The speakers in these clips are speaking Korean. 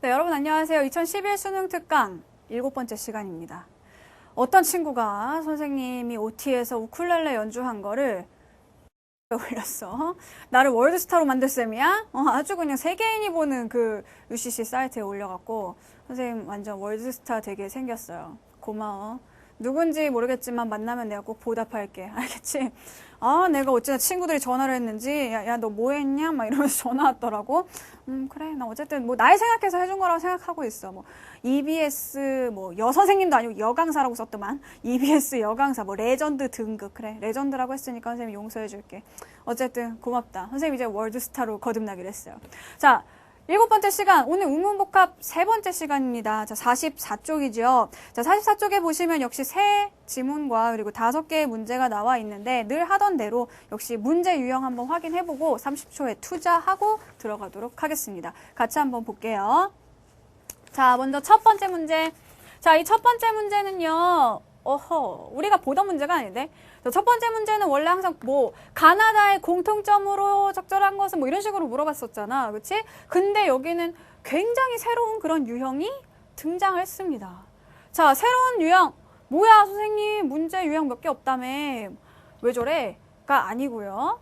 네, 여러분 안녕하세요. 2011 수능 특강 7번째 시간입니다. 어떤 친구가 선생님이 OT에서 우쿨렐레 연주한 거를 올렸어. 나를 월드스타로 만들 셈이야? 아주 그냥 세계인이 보는 그 UCC 사이트에 올려갖고 선생님 완전 월드스타 되게 생겼어요. 고마워. 누군지 모르겠지만 만나면 내가 꼭 보답할게. 알겠지? 아, 내가 어찌나 친구들이 전화를 했는지 야, 너 뭐 했냐? 막 이러면서 전화 왔더라고. 그래. 나 어쨌든 뭐 날 생각해서 해준 거라고 생각하고 있어. 뭐 EBS 뭐 여선생님도 아니고 여강사라고 썼더만. EBS 여강사 뭐 레전드 등급. 그래. 레전드라고 했으니까 선생님이 용서해 줄게. 어쨌든 고맙다. 선생님 이제 월드스타로 거듭나기로 했어요. 자, 7번째 시간, 오늘 우문복합 3번째 시간입니다. 자, 44쪽이죠. 자, 44쪽에 보시면 역시 세 지문과 그리고 5개의 문제가 나와 있는데 늘 하던 대로 역시 문제 유형 한번 확인해보고 30초에 투자하고 들어가도록 하겠습니다. 같이 한번 볼게요. 자, 먼저 첫 번째 문제. 자, 이 첫 번째 문제는요. 우리가 보던 문제가 아닌데. 첫 번째 문제는 원래 항상 뭐 가나다의 공통점으로 적절한 것은 뭐 이런 식으로 물어봤었잖아. 그렇지? 근데 여기는 굉장히 새로운 그런 유형이 등장했습니다. 자, 새로운 유형. 뭐야, 선생님. 문제 유형 몇 개 없다며. 왜 저래? 가 아니고요.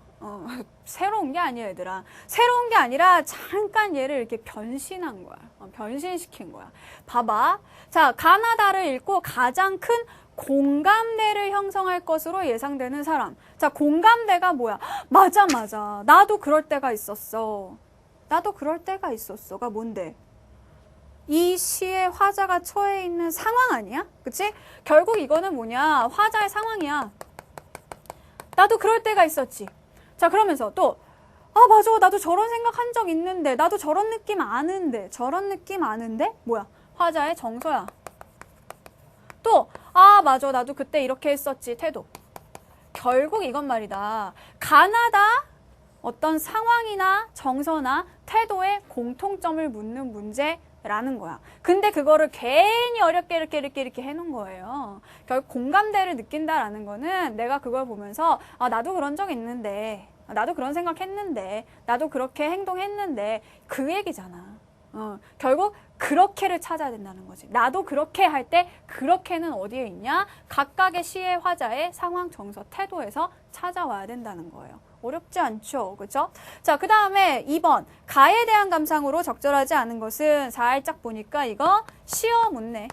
새로운 게 아니에요, 얘들아. 새로운 게 아니라 잠깐 얘를 이렇게 변신한 거야. 변신시킨 거야. 봐봐. 자, 가나다를 읽고 가장 큰 공감대를 형성할 것으로 예상되는 사람. 자, 공감대가 뭐야? 맞아. 나도 그럴 때가 있었어. 나도 그럴 때가 있었어가 뭔데? 이 시에 화자가 처해 있는 상황 아니야? 그치? 결국 이거는 뭐냐? 화자의 상황이야. 나도 그럴 때가 있었지. 자, 그러면서 또 맞아. 나도 저런 생각한 적 있는데. 나도 저런 느낌 아는데. 저런 느낌 아는데? 뭐야? 화자의 정서야. 또 맞아. 나도 그때 이렇게 했었지. 태도. 결국 이건 말이다. 가나다 어떤 상황이나 정서나 태도의 공통점을 묻는 문제라는 거야. 근데 그거를 괜히 어렵게 이렇게 해놓은 거예요. 결국 공감대를 느낀다라는 거는 내가 그걸 보면서 나도 그런 적 있는데, 나도 그런 생각했는데, 나도 그렇게 행동했는데 그 얘기잖아. 결국 그렇게를 찾아야 된다는 거지. 나도 그렇게 할 때 그렇게는 어디에 있냐? 각각의 시의 화자의 상황, 정서, 태도에서 찾아와야 된다는 거예요. 어렵지 않죠? 그죠? 자, 그 다음에 2번. 가에 대한 감상으로 적절하지 않은 것은 살짝 보니까 이거 시어 묻네.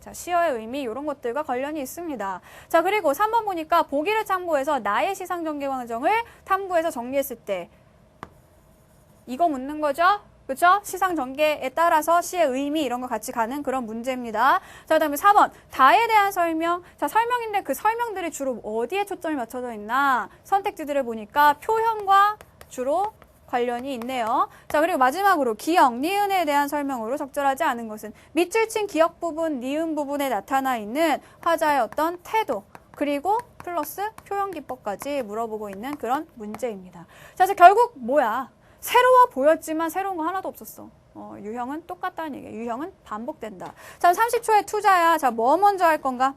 자, 시어의 의미 이런 것들과 관련이 있습니다. 자, 그리고 3번 보니까 보기를 참고해서 나의 시상 전개 과정을 탐구해서 정리했을 때 이거 묻는 거죠? 그렇죠? 시상 전개에 따라서 시의 의미 이런 거 같이 가는 그런 문제입니다. 자, 그다음에 4번. 다에 대한 설명. 자, 설명인데 그 설명들이 주로 어디에 초점이 맞춰져 있나? 선택지들을 보니까 표현과 주로 관련이 있네요. 자, 그리고 마지막으로 기역, 니은에 대한 설명으로 적절하지 않은 것은 밑줄 친 기역 부분, 니은 부분에 나타나 있는 화자의 어떤 태도, 그리고 플러스 표현 기법까지 물어보고 있는 그런 문제입니다. 자, 그래서 결국 뭐야? 새로워 보였지만 새로운 거 하나도 없었어. 유형은 똑같다는 얘기야. 유형은 반복된다. 자, 30초의 투자야. 자, 뭐 먼저 할 건가?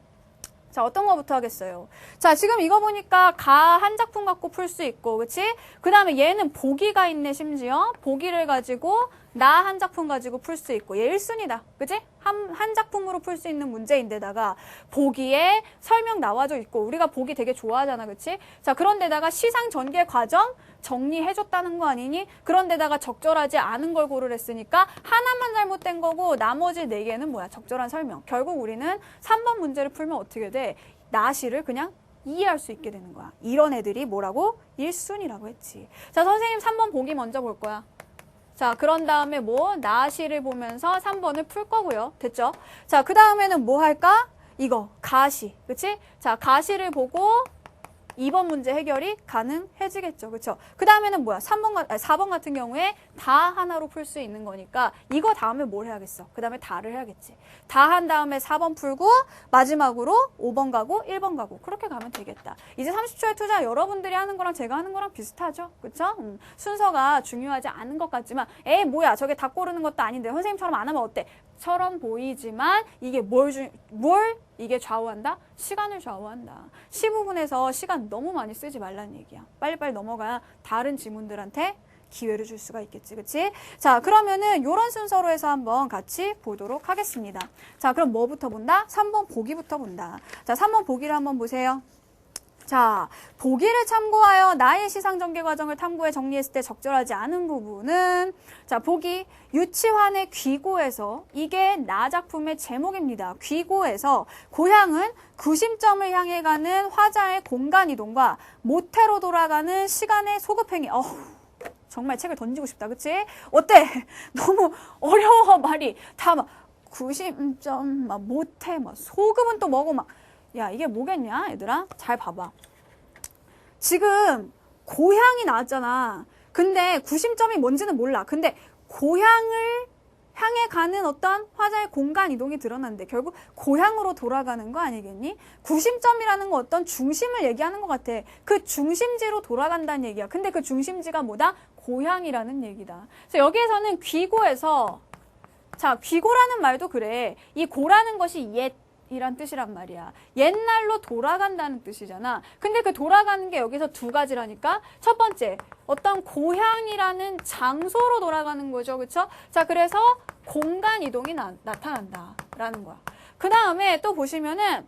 자, 어떤 거부터 하겠어요? 자, 지금 이거 보니까 가 한 작품 갖고 풀 수 있고, 그치? 그 다음에 얘는 보기가 있네, 심지어. 보기를 가지고 나 한 작품 가지고 풀 수 있고. 얘 1순위다. 그치? 한 작품으로 풀 수 있는 문제인데다가 보기에 설명 나와져 있고, 우리가 보기 되게 좋아하잖아, 그치? 자, 그런데다가 시상 전개 과정 정리해줬다는 거 아니니? 그런데다가 적절하지 않은 걸 고르랬으니까 하나만 잘못된 거고 나머지 4개는 뭐야? 적절한 설명. 결국 우리는 3번 문제를 풀면 어떻게 돼? 나시를 그냥 이해할 수 있게 되는 거야. 이런 애들이 뭐라고? 1순위라고 했지. 자, 선생님 3번 보기 먼저 볼 거야. 자, 그런 다음에 나시를 보면서 3번을 풀 거고요. 됐죠? 자, 그 다음에는 뭐 할까? 이거, 가시. 그치? 자, 가시를 보고 2번 문제 해결이 가능해지겠죠. 그쵸? 그 다음에는 뭐야? 4번 같은 경우에 다 하나로 풀 수 있는 거니까 이거 다음에 뭘 해야겠어? 그 다음에 다를 해야겠지. 다 한 다음에 4번 풀고 마지막으로 5번 가고 1번 가고 그렇게 가면 되겠다. 이제 30초의 투자 여러분들이 하는 거랑 제가 하는 거랑 비슷하죠? 그쵸? 순서가 중요하지 않은 것 같지만 뭐야 저게 다 고르는 것도 아닌데 선생님처럼 안 하면 어때? 처럼 보이지만 이게 이게 좌우한다? 시간을 좌우한다. 시 부분에서 시간 너무 많이 쓰지 말라는 얘기야. 빨리빨리 넘어가야 다른 지문들한테 기회를 줄 수가 있겠지. 그치? 자, 그러면은 요런 순서로 해서 한번 같이 보도록 하겠습니다. 자, 그럼 뭐부터 본다? 3번 보기부터 본다. 자, 3번 보기를 한번 보세요. 자, 보기를 참고하여 나의 시상 전개 과정을 탐구해 정리했을 때 적절하지 않은 부분은 자, 보기 유치환의 귀고에서 이게 나 작품의 제목입니다. 귀고에서 고향은 구심점을 향해 가는 화자의 공간 이동과 모태로 돌아가는 시간의 소급행위. 정말 책을 던지고 싶다. 그치? 어때? 너무 어려워 말이. 다 막 구심점 막 모태 막 소급은 또 뭐고 막 야, 이게 뭐겠냐, 얘들아? 잘 봐봐. 지금 고향이 나왔잖아. 근데 구심점이 뭔지는 몰라. 근데 고향을 향해 가는 어떤 화자의 공간 이동이 드러났는데 결국 고향으로 돌아가는 거 아니겠니? 구심점이라는 거 어떤 중심을 얘기하는 것 같아. 그 중심지로 돌아간다는 얘기야. 근데 그 중심지가 뭐다? 고향이라는 얘기다. 그래서 여기에서는 귀고에서 자, 귀고라는 말도 그래. 이 고라는 것이 옛이란 뜻이란 말이야. 옛날로 돌아간다는 뜻이잖아. 근데 그 돌아가는 게 여기서 두 가지라니까. 첫 번째, 어떤 고향이라는 장소로 돌아가는 거죠. 그쵸? 자, 그래서 공간 이동이 나타난다라는 거야. 그 다음에 또 보시면은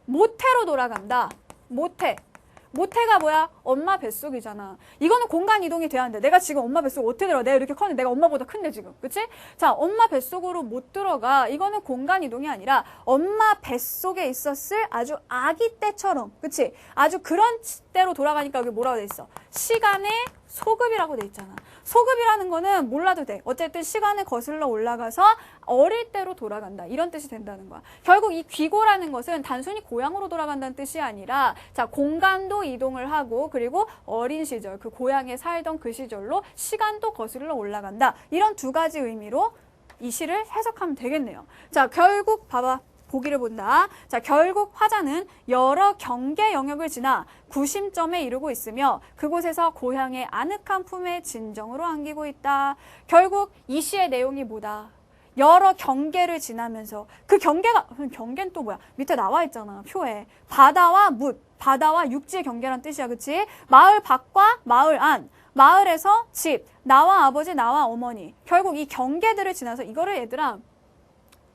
모태로 돌아간다. 모태가 뭐야? 엄마 뱃속이잖아. 이거는 공간 이동이 돼야 하는데 내가 지금 엄마 뱃속 어떻게 들어가? 내가 이렇게 컸는데 내가 엄마보다 큰데 지금. 그치? 자, 엄마 뱃속으로 못 들어가. 이거는 공간 이동이 아니라 엄마 뱃속에 있었을 아주 아기 때처럼. 그치? 아주 그런 때로 돌아가니까 여기 뭐라고 돼 있어? 시간의 소급이라고 돼 있잖아. 소급이라는 거는 몰라도 돼. 어쨌든 시간을 거슬러 올라가서 어릴 때로 돌아간다. 이런 뜻이 된다는 거야. 결국 이 귀고라는 것은 단순히 고향으로 돌아간다는 뜻이 아니라 자, 공간도 이동을 하고 그리고 어린 시절, 그 고향에 살던 그 시절로 시간도 거슬러 올라간다. 이런 두 가지 의미로 이 시를 해석하면 되겠네요. 자, 결국 봐봐. 보기를 본다. 자, 결국 화자는 여러 경계 영역을 지나 구심점에 이르고 있으며 그곳에서 고향의 아늑한 품에 진정으로 안기고 있다. 결국 이 시의 내용이 뭐다? 여러 경계를 지나면서 그 경계는 또 뭐야? 밑에 나와 있잖아. 표에. 바다와 묻, 바다와 육지의 경계란 뜻이야. 그치? 마을 밖과 마을 안. 마을에서 집, 나와 아버지, 나와 어머니. 결국 이 경계들을 지나서 이거를 얘들아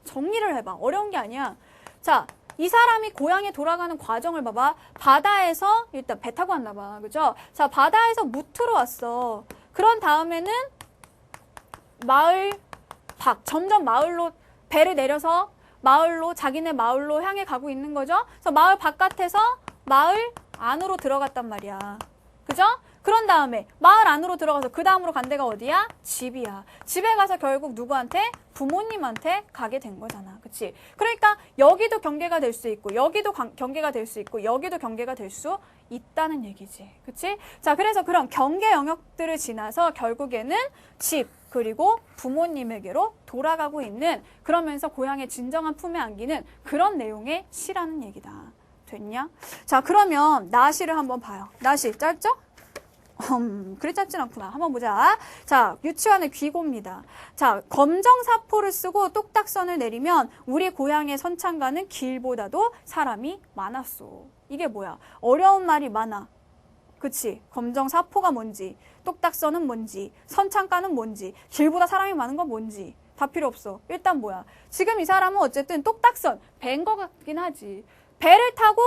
정리를 해봐. 어려운 게 아니야. 자, 이 사람이 고향에 돌아가는 과정을 봐봐. 바다에서 일단 배 타고 왔나 봐. 그죠? 자, 바다에서 무트로 왔어. 그런 다음에는 마을 밖, 점점 마을로 배를 내려서 마을로 자기네 마을로 향해 가고 있는 거죠. 그래서 마을 바깥에서 마을 안으로 들어갔단 말이야. 그죠? 그런 다음에 마을 안으로 들어가서 그 다음으로 간 데가 어디야? 집이야. 집에 가서 결국 누구한테? 부모님한테 가게 된 거잖아. 그치? 그러니까 여기도 경계가 될 수 있고 여기도 경계가 될 수 있고 여기도 경계가 될 수 있다는 얘기지. 그치? 자, 그래서 그런 경계 영역들을 지나서 결국에는 집 그리고 부모님에게로 돌아가고 있는 그러면서 고향의 진정한 품에 안기는 그런 내용의 시라는 얘기다. 됐냐? 자, 그러면 나시를 한번 봐요. 나시 짧죠? 그리 짧진 않구나. 한번 보자. 자, 유치원의 귀고입니다. 자, 검정사포를 쓰고 똑딱선을 내리면 우리 고향의 선창가는 길보다도 사람이 많았어. 이게 뭐야? 어려운 말이 많아. 그치? 검정사포가 뭔지, 똑딱선은 뭔지, 선창가는 뭔지, 길보다 사람이 많은 건 뭔지 다 필요 없어. 일단 뭐야? 지금 이 사람은 어쨌든 똑딱선, 배인 것 같긴 하지. 배를 타고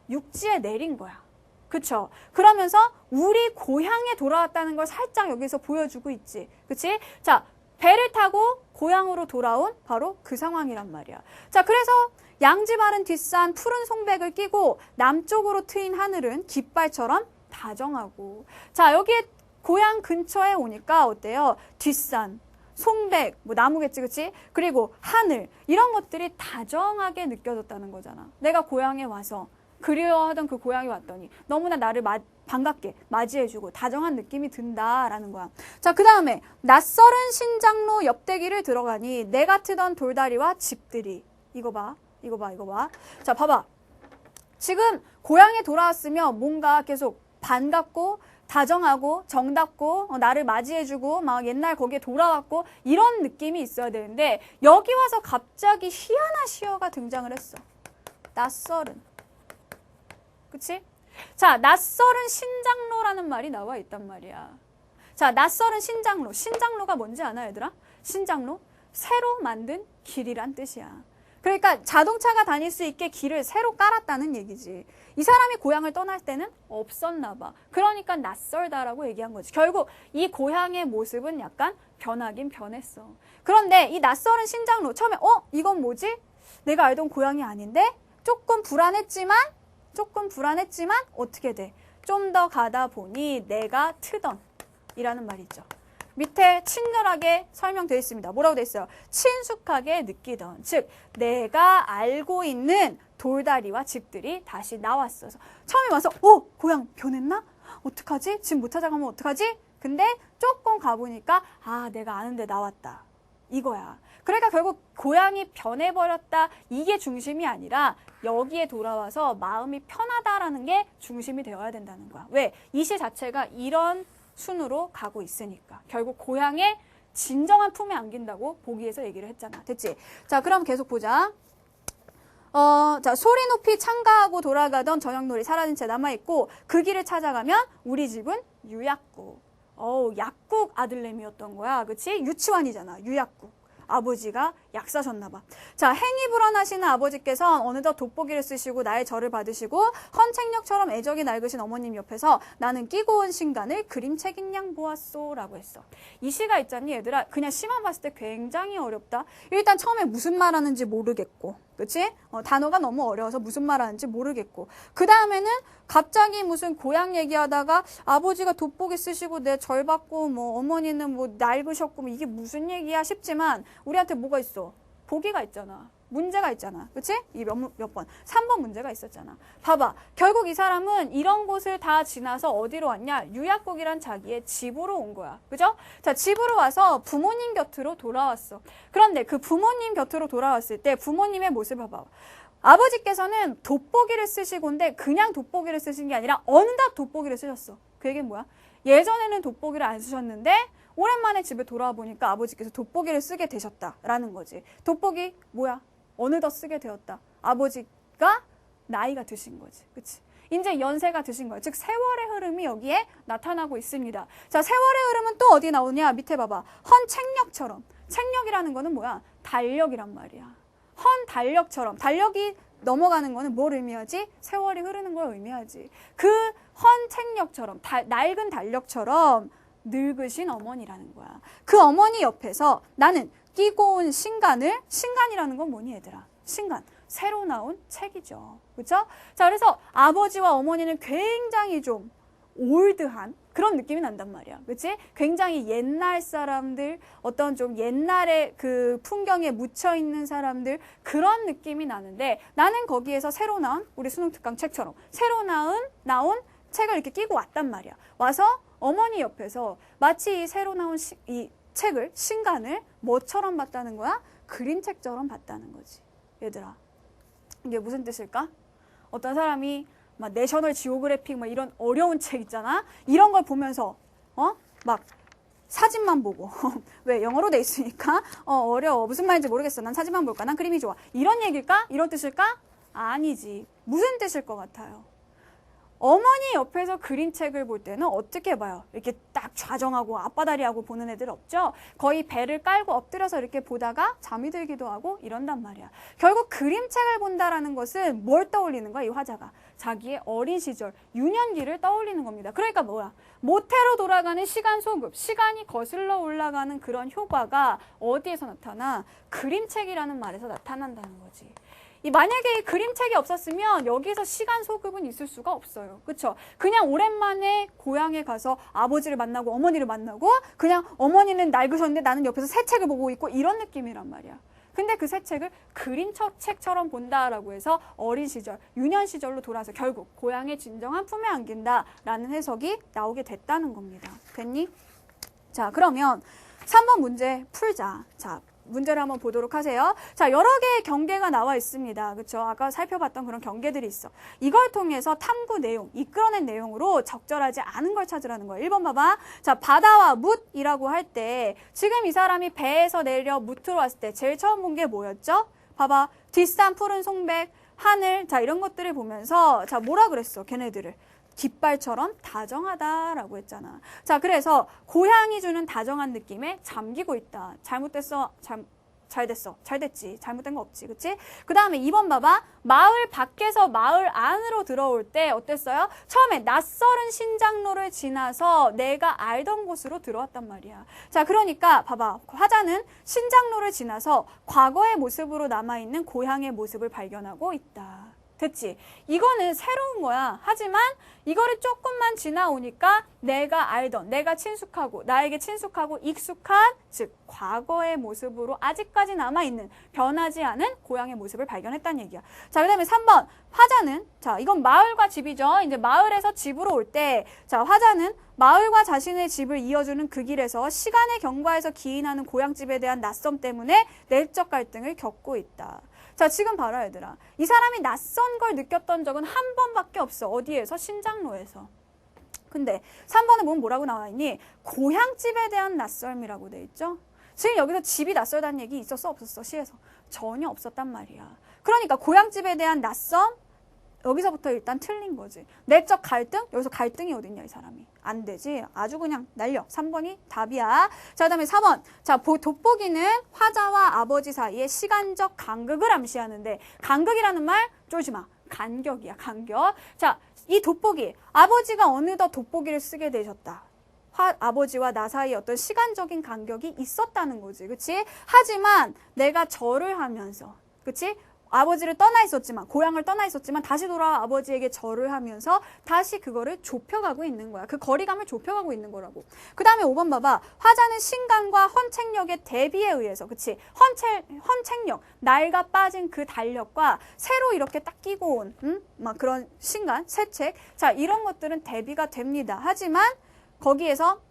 육지에 내린 거야. 그쵸? 그러면서 우리 고향에 돌아왔다는 걸 살짝 여기서 보여주고 있지. 그치? 자, 배를 타고 고향으로 돌아온 바로 그 상황이란 말이야. 자, 그래서 양지 바른 뒷산 푸른 송백을 끼고 남쪽으로 트인 하늘은 깃발처럼 다정하고. 자, 여기에 고향 근처에 오니까 어때요? 뒷산, 송백, 뭐 나무겠지, 그치? 그리고 하늘, 이런 것들이 다정하게 느껴졌다는 거잖아. 내가 고향에 와서 그리워하던 그 고향에 왔더니 너무나 나를 반갑게 맞이해주고 다정한 느낌이 든다라는 거야. 자, 그 다음에 낯설은 신장로 옆대기를 들어가니 내가 트던 돌다리와 집들이. 이거 봐. 자, 봐봐. 지금 고향에 돌아왔으면 뭔가 계속 반갑고 다정하고 정답고 나를 맞이해주고 막 옛날 거기에 돌아왔고 이런 느낌이 있어야 되는데 여기 와서 갑자기 희야나시어가 등장을 했어. 낯설은. 그치? 자, 낯설은 신장로라는 말이 나와 있단 말이야. 자, 낯설은 신장로. 신장로가 뭔지 아나, 얘들아? 신장로? 새로 만든 길이란 뜻이야. 그러니까 자동차가 다닐 수 있게 길을 새로 깔았다는 얘기지. 이 사람이 고향을 떠날 때는 없었나 봐. 그러니까 낯설다라고 얘기한 거지. 결국 이 고향의 모습은 약간 변하긴 변했어. 그런데 이 낯설은 신장로. 처음에 이건 뭐지? 내가 알던 고향이 아닌데? 조금 불안했지만 어떻게 돼? 좀 더 가다 보니 내가 트던 이라는 말이 있죠. 밑에 친절하게 설명되어 있습니다. 뭐라고 되어 있어요? 친숙하게 느끼던, 즉 내가 알고 있는 돌다리와 집들이 다시 나왔어서 처음에 와서 고향 변했나? 어떡하지? 집 못 찾아가면 어떡하지? 근데 조금 가보니까 내가 아는 데 나왔다. 이거야. 그러니까 결국 고향이 변해버렸다. 이게 중심이 아니라 여기에 돌아와서 마음이 편하다라는 게 중심이 되어야 된다는 거야. 왜? 이 시 자체가 이런 순으로 가고 있으니까. 결국 고향의 진정한 품에 안긴다고 보기에서 얘기를 했잖아. 됐지? 자, 그럼 계속 보자. 자, 소리 높이 창가하고 돌아가던 저녁놀이 사라진 채 남아있고 그 길을 찾아가면 우리 집은 유약국. 약국 아들내미였던 거야. 그치? 유치원이잖아. 유약국. 아버지가 약사셨나 봐. 자, 행위 불안하시는 아버지께서 어느덧 돋보기를 쓰시고 나의 절을 받으시고 헌책력처럼 애정이 낡으신 어머님 옆에서 나는 끼고 온 신간을 그림책인 양 보았소 라고 했어. 이 시가 있잖니 얘들아. 그냥 시만 봤을 때 굉장히 어렵다. 일단 처음에 무슨 말 하는지 모르겠고, 그치? 단어가 너무 어려워서 무슨 말 하는지 모르겠고, 그 다음에는 갑자기 무슨 고향 얘기하다가 아버지가 돋보기 쓰시고 내 절 받고 뭐 어머니는 뭐 낡으셨고 뭐 이게 무슨 얘기야 싶지만 우리한테 뭐가 있어? 보기가 있잖아. 문제가 있잖아. 그치? 이 몇 번? 3번 문제가 있었잖아. 봐봐. 결국 이 사람은 이런 곳을 다 지나서 어디로 왔냐? 유약국이란 자기의 집으로 온 거야. 그죠? 자, 집으로 와서 부모님 곁으로 돌아왔어. 그런데 그 부모님 곁으로 돌아왔을 때 부모님의 모습을 봐봐. 아버지께서는 돋보기를 쓰시고인데 그냥 돋보기를 쓰신 게 아니라 어느덧 돋보기를 쓰셨어. 그 얘기는 뭐야? 예전에는 돋보기를 안 쓰셨는데 오랜만에 집에 돌아와 보니까 아버지께서 돋보기를 쓰게 되셨다라는 거지. 돋보기 뭐야? 어느덧 쓰게 되었다. 아버지가 나이가 드신 거지. 그치? 이제 연세가 드신 거야. 즉 세월의 흐름이 여기에 나타나고 있습니다. 자, 세월의 흐름은 또 어디 나오냐? 밑에 봐봐. 헌책력처럼. 책력이라는 거는 뭐야? 달력이란 말이야. 헌달력처럼. 달력이 넘어가는 거는 뭘 의미하지? 세월이 흐르는 걸 의미하지. 그 헌책력처럼, 낡은 달력처럼 늙으신 어머니라는 거야. 그 어머니 옆에서 나는 끼고 온 신간을, 신간이라는 건 뭐니 얘들아? 신간. 새로 나온 책이죠. 그렇죠? 자, 그래서 아버지와 어머니는 굉장히 좀 올드한 그런 느낌이 난단 말이야. 그치? 굉장히 옛날 사람들, 어떤 좀 옛날의 그 풍경에 묻혀있는 사람들, 그런 느낌이 나는데 나는 거기에서 새로 나온, 우리 수능특강 책처럼 새로 나온 책을 이렇게 끼고 왔단 말이야. 와서 어머니 옆에서 마치 이 새로 나온 이 책을, 신간을 뭐처럼 봤다는 거야? 그림책처럼 봤다는 거지. 얘들아, 이게 무슨 뜻일까? 어떤 사람이 막 내셔널 지오그래픽 막 이런 어려운 책 있잖아. 이런 걸 보면서 막 사진만 보고 왜 영어로 돼 있으니까 어려워. 무슨 말인지 모르겠어. 난 사진만 볼까? 난 그림이 좋아. 이런 얘기일까? 이런 뜻일까? 아니지. 무슨 뜻일 것 같아요? 어머니 옆에서 그림책을 볼 때는 어떻게 봐요? 이렇게 딱 좌정하고 앞바다리하고 보는 애들 없죠? 거의 배를 깔고 엎드려서 이렇게 보다가 잠이 들기도 하고 이런단 말이야. 결국 그림책을 본다라는 것은 뭘 떠올리는 거야? 이 화자가. 자기의 어린 시절, 유년기를 떠올리는 겁니다. 그러니까 뭐야? 모태로 돌아가는 시간 소급, 시간이 거슬러 올라가는 그런 효과가 어디에서 나타나? 그림책이라는 말에서 나타난다는 거지. 만약에 이 그림책이 없었으면 여기서 시간 소급은 있을 수가 없어요. 그렇죠? 그냥 오랜만에 고향에 가서 아버지를 만나고 어머니를 만나고 그냥 어머니는 낡으셨는데 나는 옆에서 새 책을 보고 있고 이런 느낌이란 말이야. 근데 그 새 책을 그림책처럼 본다라고 해서 어린 시절, 유년 시절로 돌아서 결국 고향의 진정한 품에 안긴다라는 해석이 나오게 됐다는 겁니다. 됐니? 자, 그러면 3번 문제 풀자. 자, 문제를 한번 보도록 하세요. 자, 여러 개의 경계가 나와 있습니다. 그렇죠? 아까 살펴봤던 그런 경계들이 있어. 이걸 통해서 탐구 내용, 이끌어낸 내용으로 적절하지 않은 걸 찾으라는 거예요. 1번 봐봐. 자, 바다와 뭇이라고 할 때 지금 이 사람이 배에서 내려 뭇으로 왔을 때 제일 처음 본 게 뭐였죠? 봐봐. 뒷산 푸른 송백, 하늘, 자, 이런 것들을 보면서 자, 뭐라 그랬어? 걔네들을. 깃발처럼 다정하다라고 했잖아. 자, 그래서 고향이 주는 다정한 느낌에 잠기고 있다. 잘못됐어. 잘 됐어. 잘 됐지. 잘못된 거 없지. 그치? 그 다음에 2번 봐봐. 마을 밖에서 마을 안으로 들어올 때 어땠어요? 처음에 낯설은 신장로를 지나서 내가 알던 곳으로 들어왔단 말이야. 자, 그러니까 봐봐. 화자는 신장로를 지나서 과거의 모습으로 남아있는 고향의 모습을 발견하고 있다. 됐지? 이거는 새로운 거야. 하지만 이거를 조금만 지나오니까 내가 알던, 내가 친숙하고, 나에게 친숙하고 익숙한, 즉 과거의 모습으로 아직까지 남아있는, 변하지 않은 고향의 모습을 발견했다는 얘기야. 자, 그 다음에 3번. 화자는, 자, 이건 마을과 집이죠. 이제 마을에서 집으로 올 때, 자, 화자는 마을과 자신의 집을 이어주는 그 길에서 시간의 경과에서 기인하는 고향집에 대한 낯섦 때문에 내적 갈등을 겪고 있다. 자, 지금 봐라 얘들아. 이 사람이 낯선 걸 느꼈던 적은 한 번밖에 없어. 어디에서? 신장로에서. 근데 3번에 보면 뭐라고 나와 있니? 고향집에 대한 낯설미라고 돼 있죠? 지금 여기서 집이 낯설다는 얘기 있었어? 없었어? 시에서? 전혀 없었단 말이야. 그러니까 고향집에 대한 낯섦? 여기서부터 일단 틀린 거지. 내적 갈등? 여기서 갈등이 어딨냐, 이 사람이. 안 되지. 아주 그냥 날려. 3번이 답이야. 자, 그 다음에 4번. 자, 돋보기는 화자와 아버지 사이의 시간적 간극을 암시하는데, 간극이라는 말 쫄지 마. 간격이야, 간격. 자, 이 돋보기. 아버지가 어느덧 돋보기를 쓰게 되셨다. 아버지와 나 사이에 어떤 시간적인 간격이 있었다는 거지. 그치? 하지만 내가 절을 하면서, 그치? 아버지를 떠나 있었지만, 고향을 떠나 있었지만 다시 돌아와 아버지에게 절을 하면서 다시 그거를 좁혀가고 있는 거야. 그 거리감을 좁혀가고 있는 거라고. 그 다음에 5번 봐봐. 화자는 신간과 헌책력의 대비에 의해서, 그치? 헌책력, 낡아 빠진 그 달력과 새로 이렇게 딱 끼고 온, 막 그런 신간, 새책. 자, 이런 것들은 대비가 됩니다. 하지만 거기에서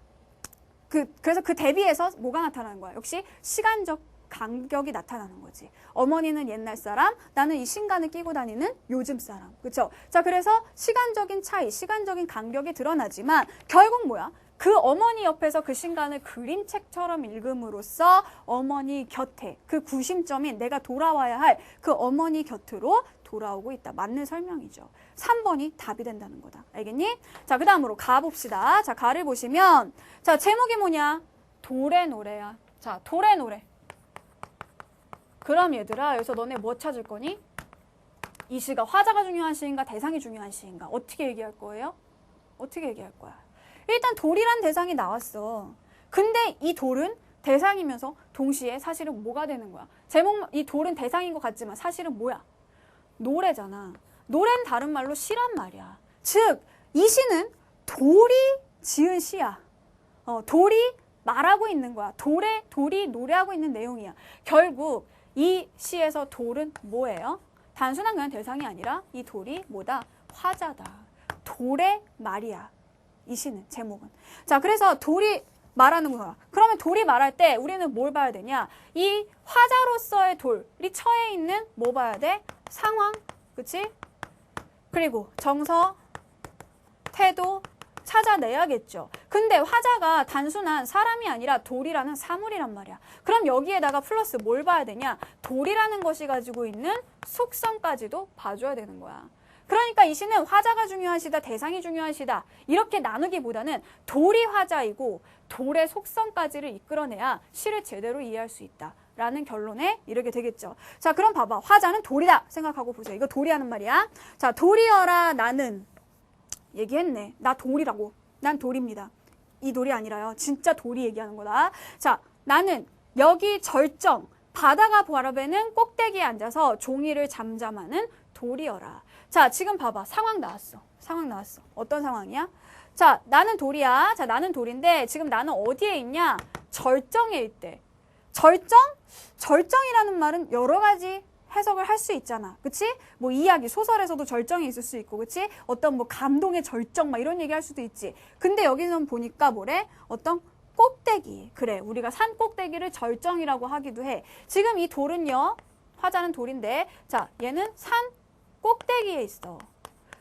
그래서 그 대비에서 뭐가 나타나는 거야? 역시 시간적 간격이 나타나는 거지. 어머니는 옛날 사람, 나는 이 신간을 끼고 다니는 요즘 사람. 그렇죠? 자, 그래서 시간적인 차이, 시간적인 간격이 드러나지만 결국 뭐야? 그 어머니 옆에서 그 신간을 그림책처럼 읽음으로써 어머니 곁에 그 구심점인 내가 돌아와야 할 그 어머니 곁으로 돌아오고 있다. 맞는 설명이죠. 3번이 답이 된다는 거다. 알겠니? 자, 그 다음으로 가 봅시다. 자, 가를 보시면 자, 제목이 뭐냐? 돌의 노래야. 자, 돌의 노래. 그럼 얘들아, 여기서 너네 뭐 찾을 거니? 이 시가 화자가 중요한 시인가 대상이 중요한 시인가? 어떻게 얘기할 거예요? 어떻게 얘기할 거야? 일단 돌이란 대상이 나왔어. 근데 이 돌은 대상이면서 동시에 사실은 뭐가 되는 거야? 이 돌은 대상인 것 같지만 사실은 뭐야? 노래잖아. 노래는 다른 말로 시란 말이야. 즉, 이 시는 돌이 지은 시야. 돌이 말하고 있는 거야. 돌이 노래하고 있는 내용이야. 결국 이 시에서 돌은 뭐예요? 단순한 그냥 대상이 아니라 이 돌이 뭐다? 화자다. 돌의 말이야. 이 시는, 제목은. 자, 그래서 돌이 말하는 거야. 그러면 돌이 말할 때 우리는 뭘 봐야 되냐? 이 화자로서의 돌이 처해 있는 뭐 봐야 돼? 상황, 그치? 그리고 정서, 태도, 찾아내야겠죠. 근데 화자가 단순한 사람이 아니라 돌이라는 사물이란 말이야. 그럼 여기에다가 플러스 뭘 봐야 되냐? 돌이라는 것이 가지고 있는 속성까지도 봐줘야 되는 거야. 그러니까 이 시는 화자가 중요한 시다, 대상이 중요한 시다 이렇게 나누기보다는 돌이 화자이고 돌의 속성까지를 이끌어내야 시를 제대로 이해할 수 있다 라는 결론에 이르게 되겠죠. 자, 그럼 봐봐. 화자는 돌이다 생각하고 보세요. 이거 돌이 하는 말이야. 자, 돌이여라 나는 얘기했네. 나 돌이라고. 난 돌입니다. 이 돌이 아니라요. 진짜 돌이 얘기하는 거다. 자, 나는 여기 절정, 바다가 바라보는 꼭대기에 앉아서 종이를 잠잠하는 돌이여라. 자, 지금 봐봐. 상황 나왔어. 상황 나왔어. 어떤 상황이야? 자, 나는 돌이야. 자, 나는 돌인데 지금 나는 어디에 있냐? 절정에 있대. 절정이라는 말은 여러 가지 해석을 할 수 있잖아. 그치? 뭐 이야기, 소설에서도 절정이 있을 수 있고, 그치? 어떤 뭐 감동의 절정, 막 이런 얘기 할 수도 있지. 근데 여기는 보니까 뭐래? 어떤 꼭대기. 그래, 우리가 산 꼭대기를 절정이라고 하기도 해. 지금 이 돌은요, 화자는 돌인데, 자, 얘는 산 꼭대기에 있어.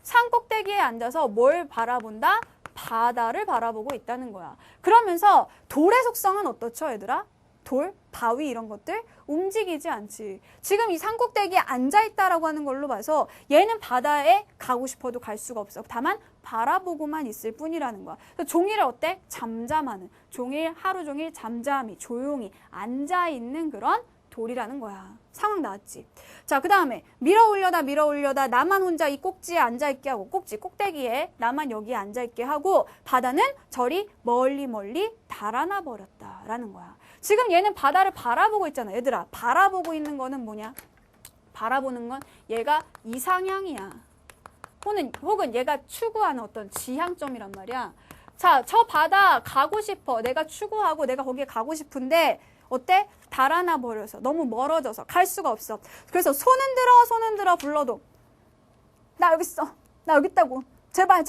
산 꼭대기에 앉아서 뭘 바라본다? 바다를 바라보고 있다는 거야. 그러면서 돌의 속성은 어떻죠, 얘들아? 돌, 바위 이런 것들 움직이지 않지. 지금 이 산꼭대기에 앉아있다라고 하는 걸로 봐서 얘는 바다에 가고 싶어도 갈 수가 없어. 다만 바라보고만 있을 뿐이라는 거야. 그래서 종일 어때? 잠잠하는. 종일 하루 종일 잠잠히 조용히 앉아있는 그런 돌이라는 거야. 상황 나왔지? 자, 그 다음에 밀어 올려다 나만 혼자 이 꼭지에 앉아있게 하고 꼭대기에 나만 여기에 앉아있게 하고 바다는 저리 멀리 달아나 버렸다라는 거야. 지금 얘는 바다를 바라보고 있잖아. 얘들아, 바라보고 있는 거는 뭐냐? 바라보는 건 얘가 이상향이야. 혹은 얘가 추구하는 어떤 지향점이란 말이야. 자, 저 바다 가고 싶어. 내가 추구하고 내가 거기에 가고 싶은데 어때? 달아나 버려서 너무 멀어져서 갈 수가 없어. 그래서 손 흔들어 불러도 나 여기 있어. 나 여기 있다고. 제발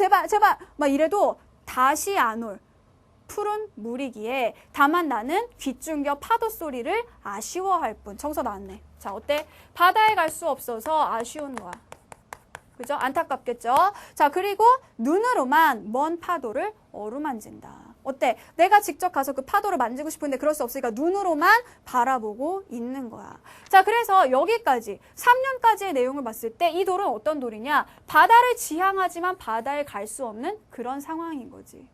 막 이래도 다시 안 올 푸른 물이기에 다만 나는 귓중겨 파도 소리를 아쉬워할 뿐. 청소 나왔네. 자, 어때? 바다에 갈 수 없어서 아쉬운 거야. 그죠? 안타깝겠죠? 자, 그리고 눈으로만 먼 파도를 어루만진다. 어때? 내가 직접 가서 그 파도를 만지고 싶은데 그럴 수 없으니까 눈으로만 바라보고 있는 거야. 자, 그래서 여기까지 3년까지의 내용을 봤을 때 이 돌은 어떤 돌이냐? 바다를 지향하지만 바다에 갈 수 없는 그런 상황인 거지.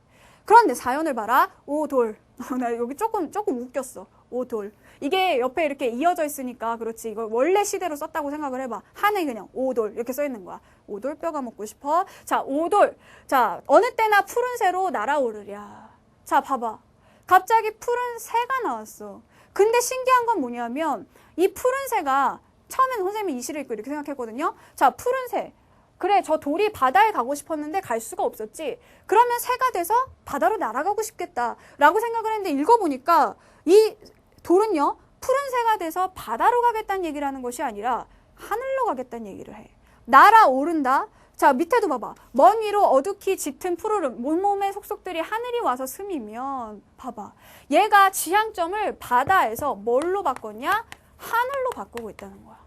그런데 4연을 봐라. 오, 돌. 나 여기 조금 웃겼어. 오, 돌. 이게 옆에 이렇게 이어져 있으니까 그렇지. 이걸 원래 시대로 썼다고 생각을 해봐. 하늘이 그냥 오돌 이렇게 써 있는 거야. 오돌 뼈가 먹고 싶어. 자, 오돌. 자, 어느 때나 푸른 새로 날아오르랴. 자, 봐봐. 갑자기 푸른 새가 나왔어. 근데 신기한 건 뭐냐면 이 푸른 새가 처음에는 선생님이 이 시를 읽고 이렇게 생각했거든요. 자, 푸른 새. 그래, 저 돌이 바다에 가고 싶었는데 갈 수가 없었지. 그러면 새가 돼서 바다로 날아가고 싶겠다 라고 생각을 했는데 읽어보니까 이 돌은요, 푸른 새가 돼서 바다로 가겠다는 얘기를 하는 것이 아니라 하늘로 가겠다는 얘기를 해. 날아오른다. 자, 밑에도 봐봐. 먼 위로 어둑히 짙은 푸르름, 몸몸의 속속들이 하늘이 와서 스미면 봐봐. 얘가 지향점을 바다에서 뭘로 바꿨냐? 하늘로 바꾸고 있다는 거야.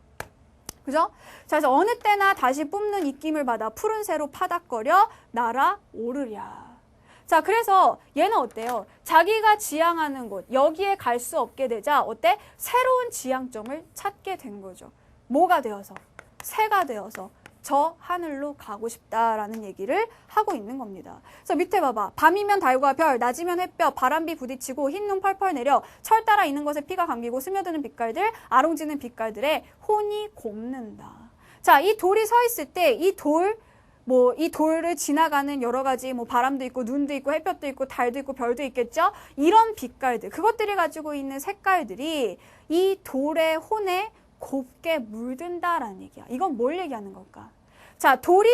그죠? 자, 그래서 어느 때나 다시 뿜는 입김을 받아 푸른 새로 파닥거려 날아오르랴. 자, 그래서 얘는 어때요? 자기가 지향하는 곳, 여기에 갈 수 없게 되자 어때? 새로운 지향점을 찾게 된 거죠. 뭐가 되어서? 새가 되어서 저 하늘로 가고 싶다라는 얘기를 하고 있는 겁니다. 그래서 밑에 봐봐. 밤이면 달과 별, 낮이면 햇볕, 바람비 부딪히고 흰눈 펄펄 내려 철 따라 있는 것에 피가 감기고 스며드는 빛깔들, 아롱지는 빛깔들에 혼이 곱는다. 자, 이 돌이 서 있을 때 이 돌을 지나가는 여러 가지 바람도 있고 눈도 있고 햇볕도 있고 달도 있고 별도 있겠죠? 이런 빛깔들, 그것들이 가지고 있는 색깔들이 이 돌의 혼에 곱게 물든다라는 얘기야. 이건 뭘 얘기하는 걸까? 자, 돌이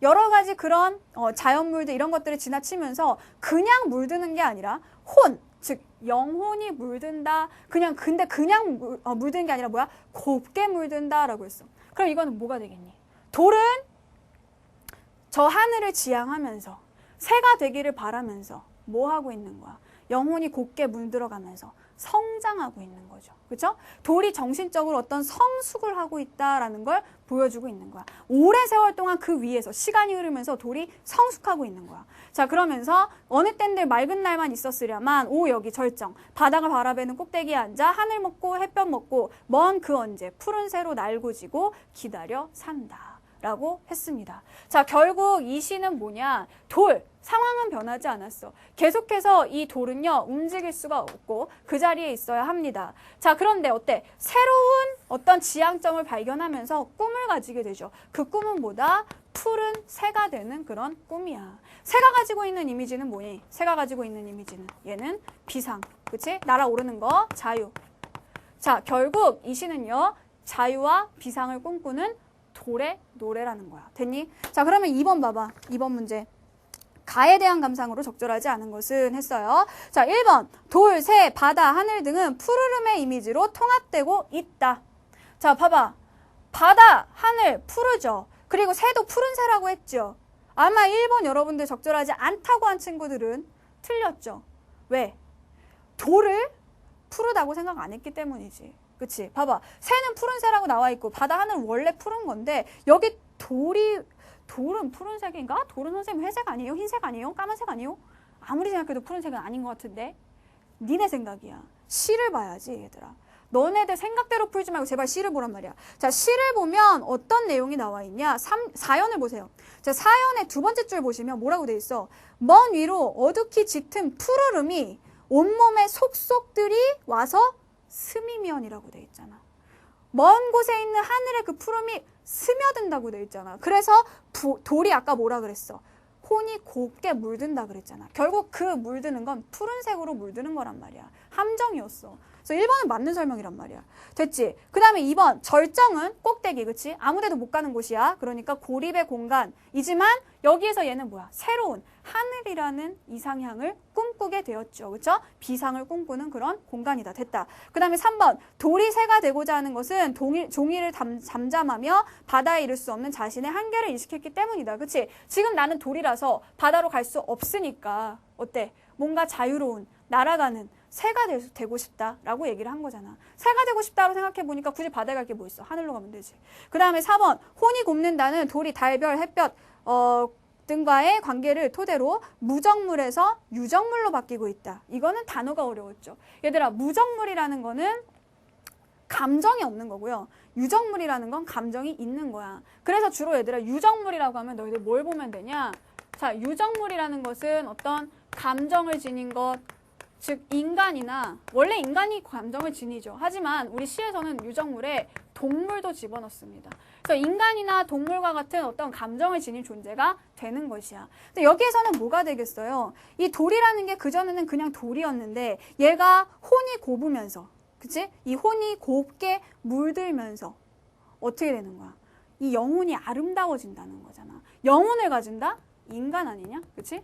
여러 가지 그런 자연물들 이런 것들을 지나치면서 그냥 물드는 게 아니라 혼, 즉 영혼이 물든다. 근데 그냥 물드는 게 아니라 뭐야? 곱게 물든다라고 했어. 그럼 이거는 뭐가 되겠니? 돌은 저 하늘을 지향하면서 새가 되기를 바라면서 뭐 하고 있는 거야? 영혼이 곱게 물들어가면서 성장하고 있는 거죠. 그렇죠? 돌이 정신적으로 어떤 성숙을 하고 있다라는 걸 보여주고 있는 거야. 오랜 세월 동안 그 위에서 시간이 흐르면서 돌이 성숙하고 있는 거야. 자, 그러면서 어느 땐들 맑은 날만 있었으랴만 오 여기 절정 바다가 바라보는 꼭대기에 앉아 하늘 먹고 햇볕 먹고 먼 그 언제 푸른 새로 날고 지고 기다려 산다 라고 했습니다. 자, 결국 이 시는 뭐냐? 돌, 상황은 변하지 않았어. 계속해서 이 돌은요, 움직일 수가 없고 그 자리에 있어야 합니다. 자, 그런데 어때? 새로운 어떤 지향점을 발견하면서 꿈을 가지게 되죠. 그 꿈은 뭐다? 푸른 새가 되는 그런 꿈이야. 새가 가지고 있는 이미지는 뭐니? 새가 가지고 있는 이미지는 얘는 비상, 그치? 날아오르는 거, 자유. 자, 결국 이 시는요, 자유와 비상을 꿈꾸는 돌의 노래라는 거야. 됐니? 자, 그러면 2번 봐봐. 2번 문제. 가에 대한 감상으로 적절하지 않은 것은 했어요. 자, 1번. 돌, 새, 바다, 하늘 등은 푸르름의 이미지로 통합되고 있다. 자, 봐봐. 바다, 하늘, 푸르죠. 그리고 새도 푸른 새라고 했죠. 아마 1번 여러분들 적절하지 않다고 한 친구들은 틀렸죠. 왜? 돌을 푸르다고 생각 안 했기 때문이지. 그치? 봐봐. 새는 푸른새라고 나와 있고 바다 하늘은 원래 푸른 건데 여기 돌은 푸른색인가? 돌은 선생님 회색 아니에요? 흰색 아니에요? 까만색 아니에요? 아무리 생각해도 푸른색은 아닌 것 같은데? 니네 생각이야. 시를 봐야지 얘들아. 너네들 생각대로 풀지 말고 제발 시를 보란 말이야. 자, 시를 보면 어떤 내용이 나와 있냐? 4연을 보세요. 자, 4연의 두 번째 줄 보시면 뭐라고 돼 있어? 먼 위로 어둑히 짙은 푸르름이 온몸에 속속들이 와서 스미면이라고 돼 있잖아. 먼 곳에 있는 하늘의 그 푸름이 스며든다고 돼 있잖아. 그래서 돌이 아까 뭐라 그랬어? 혼이 곱게 물든다 그랬잖아. 결국 그 물드는 건 푸른색으로 물드는 거란 말이야. 함정이었어. 그래서 1번은 맞는 설명이란 말이야. 됐지? 그 다음에 2번 절정은 꼭대기, 그치? 아무데도 못 가는 곳이야. 그러니까 고립의 공간이지만 여기에서 얘는 뭐야? 새로운 하늘이라는 이상향을 꿈꾸게 되었죠. 그쵸? 비상을 꿈꾸는 그런 공간이다. 됐다. 그 다음에 3번 돌이 새가 되고자 하는 것은 종이를 잠잠하며 바다에 이를 수 없는 자신의 한계를 인식했기 때문이다. 그치? 지금 나는 돌이라서 바다로 갈 수 없으니까 어때? 뭔가 자유로운, 날아가는 새가 되고 싶다라고 얘기를 한 거잖아. 새가 되고 싶다고 생각해보니까 굳이 바다에 갈 게 뭐 있어? 하늘로 가면 되지. 그 다음에 4번 혼이 곱는다는 돌이 달, 별, 햇볕 등과의 관계를 토대로 무정물에서 유정물로 바뀌고 있다. 이거는 단어가 어려웠죠. 얘들아, 무정물이라는 거는 감정이 없는 거고요. 유정물이라는 건 감정이 있는 거야. 그래서 주로 얘들아 유정물이라고 하면 너희들 뭘 보면 되냐? 자, 유정물이라는 것은 어떤 감정을 지닌 것, 즉 인간이나 원래 인간이 감정을 지니죠. 하지만 우리 시에서는 유정물에 동물도 집어넣습니다. 그래서 인간이나 동물과 같은 어떤 감정을 지닌 존재가 되는 것이야. 근데 여기에서는 뭐가 되겠어요? 이 돌이라는 게 그전에는 그냥 돌이었는데 얘가 혼이 곱으면서, 그치? 이 혼이 곱게 물들면서 어떻게 되는 거야? 이 영혼이 아름다워진다는 거잖아. 영혼을 가진다? 인간 아니냐? 그치?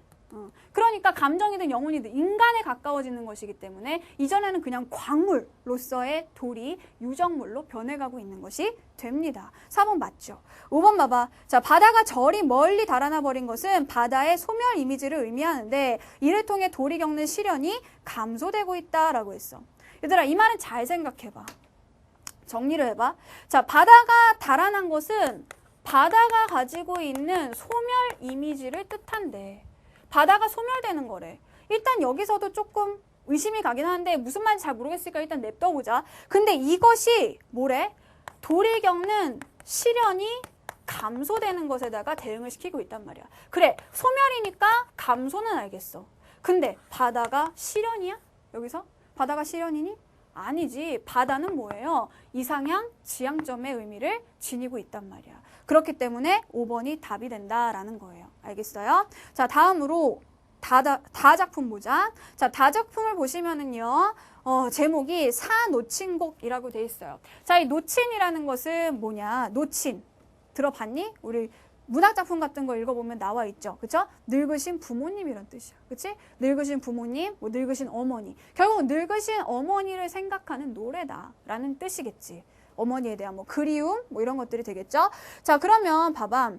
그러니까 감정이든 영혼이든 인간에 가까워지는 것이기 때문에 이전에는 그냥 광물로서의 돌이 유정물로 변해가고 있는 것이 됩니다. 4번 맞죠? 5번 봐봐. 자, 바다가 저리 멀리 달아나 버린 것은 바다의 소멸 이미지를 의미하는데 이를 통해 돌이 겪는 시련이 감소되고 있다라고 했어. 얘들아, 이 말은 잘 생각해봐. 정리를 해봐. 자, 바다가 달아난 것은 바다가 가지고 있는 소멸 이미지를 뜻한대. 바다가 소멸되는 거래. 일단 여기서도 조금 의심이 가긴 하는데 무슨 말인지 잘 모르겠으니까 일단 냅둬보자. 근데 이것이 뭐래? 돌이 겪는 시련이 감소되는 것에다가 대응을 시키고 있단 말이야. 그래, 소멸이니까 감소는 알겠어. 근데 바다가 시련이야? 여기서? 바다가 시련이니? 아니지. 바다는 뭐예요? 이상향, 지향점의 의미를 지니고 있단 말이야. 그렇기 때문에 5번이 답이 된다라는 거예요. 알겠어요? 자, 다음으로 다 작품 보자. 자, 다 작품을 보시면은요, 제목이 사노친곡이라고 돼 있어요. 자, 이 노친이라는 것은 뭐냐? 노친. 들어봤니? 우리 문학작품 같은 거 읽어보면 나와 있죠. 그쵸? 늙으신 부모님 이런 뜻이야. 그치? 늙으신 부모님, 뭐 늙으신 어머니. 결국 늙으신 어머니를 생각하는 노래다라는 뜻이겠지. 어머니에 대한 뭐 그리움, 뭐 이런 것들이 되겠죠? 자, 그러면 봐봐.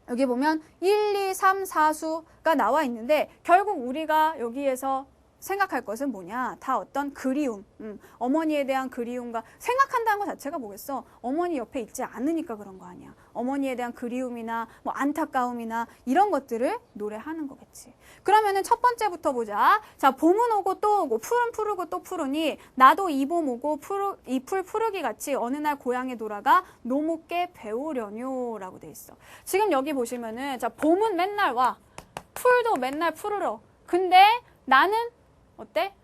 여기 보면 1, 2, 3, 4수가 나와 있는데 결국 우리가 여기에서 생각할 것은 뭐냐? 다 어떤 그리움, 어머니에 대한 그리움과 생각한다는 것 자체가 뭐겠어? 어머니 옆에 있지 않으니까 그런 거 아니야. 어머니에 대한 그리움이나 뭐 안타까움이나 이런 것들을 노래하는 거겠지. 그러면은 첫 번째부터 보자. 자, 봄은 오고 또 오고 푸른 푸르고 또 푸르니 나도 이 봄 오고 이 풀 푸르기 같이 어느 날 고향에 돌아가 노목게 배우려뇨라고 돼 있어. 지금 여기 보시면은 자, 봄은 맨날 와. 풀도 맨날 푸르러. 근데 나는 어때?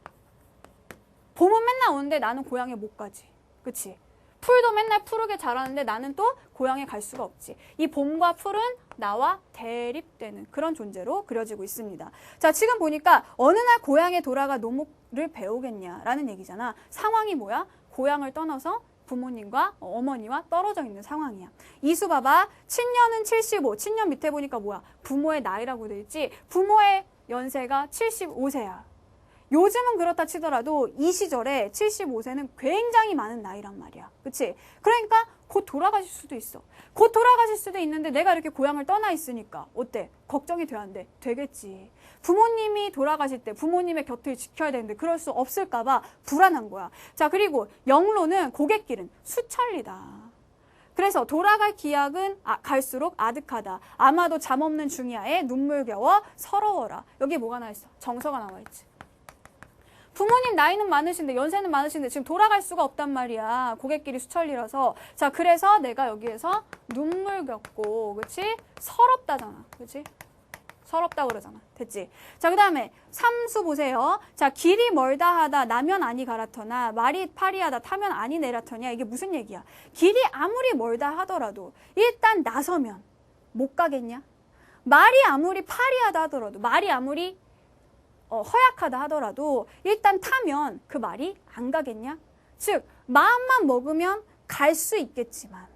봄은 맨날 오는데 나는 고향에 못 가지. 그치? 풀도 맨날 푸르게 자라는데 나는 또 고향에 갈 수가 없지. 이 봄과 풀은 나와 대립되는 그런 존재로 그려지고 있습니다. 자, 지금 보니까 어느 날 고향에 돌아가 노목을 배우겠냐라는 얘기잖아. 상황이 뭐야? 고향을 떠나서 부모님과 어머니와 떨어져 있는 상황이야. 이수 봐봐. 친년은 75. 친년 밑에 보니까 뭐야? 부모의 나이라고 돼 있지. 부모의 연세가 75세야. 요즘은 그렇다 치더라도 이 시절에 75세는 굉장히 많은 나이란 말이야. 그치? 그러니까 곧 돌아가실 수도 있어. 곧 돌아가실 수도 있는데 내가 이렇게 고향을 떠나 있으니까 어때? 걱정이 돼, 안 돼? 되겠지. 부모님이 돌아가실 때 부모님의 곁을 지켜야 되는데 그럴 수 없을까 봐 불안한 거야. 자, 그리고 영로는 고갯길은 수천리다. 그래서 돌아갈 기약은 갈수록 아득하다. 아마도 잠없는 중이야에 눈물겨워 서러워라. 여기 뭐가 나와 있어? 정서가 나와 있지. 부모님 나이는 많으신데 연세는 많으신데 지금 돌아갈 수가 없단 말이야. 고객길이 수천리라서. 자, 그래서 내가 여기에서 눈물 겪고, 그치? 서럽다잖아. 그치? 서럽다 그러잖아. 됐지? 자, 그 다음에 삼수 보세요. 자, 길이 멀다 하다 나면 아니 가라터나 말이 파리하다 타면 아니 내라터냐. 이게 무슨 얘기야? 길이 아무리 멀다 하더라도 일단 나서면 못 가겠냐? 말이 아무리 파리하다 하더라도 말이 아무리 허약하다 하더라도 일단 타면 그 말이 안 가겠냐? 즉 마음만 먹으면 갈 수 있겠지만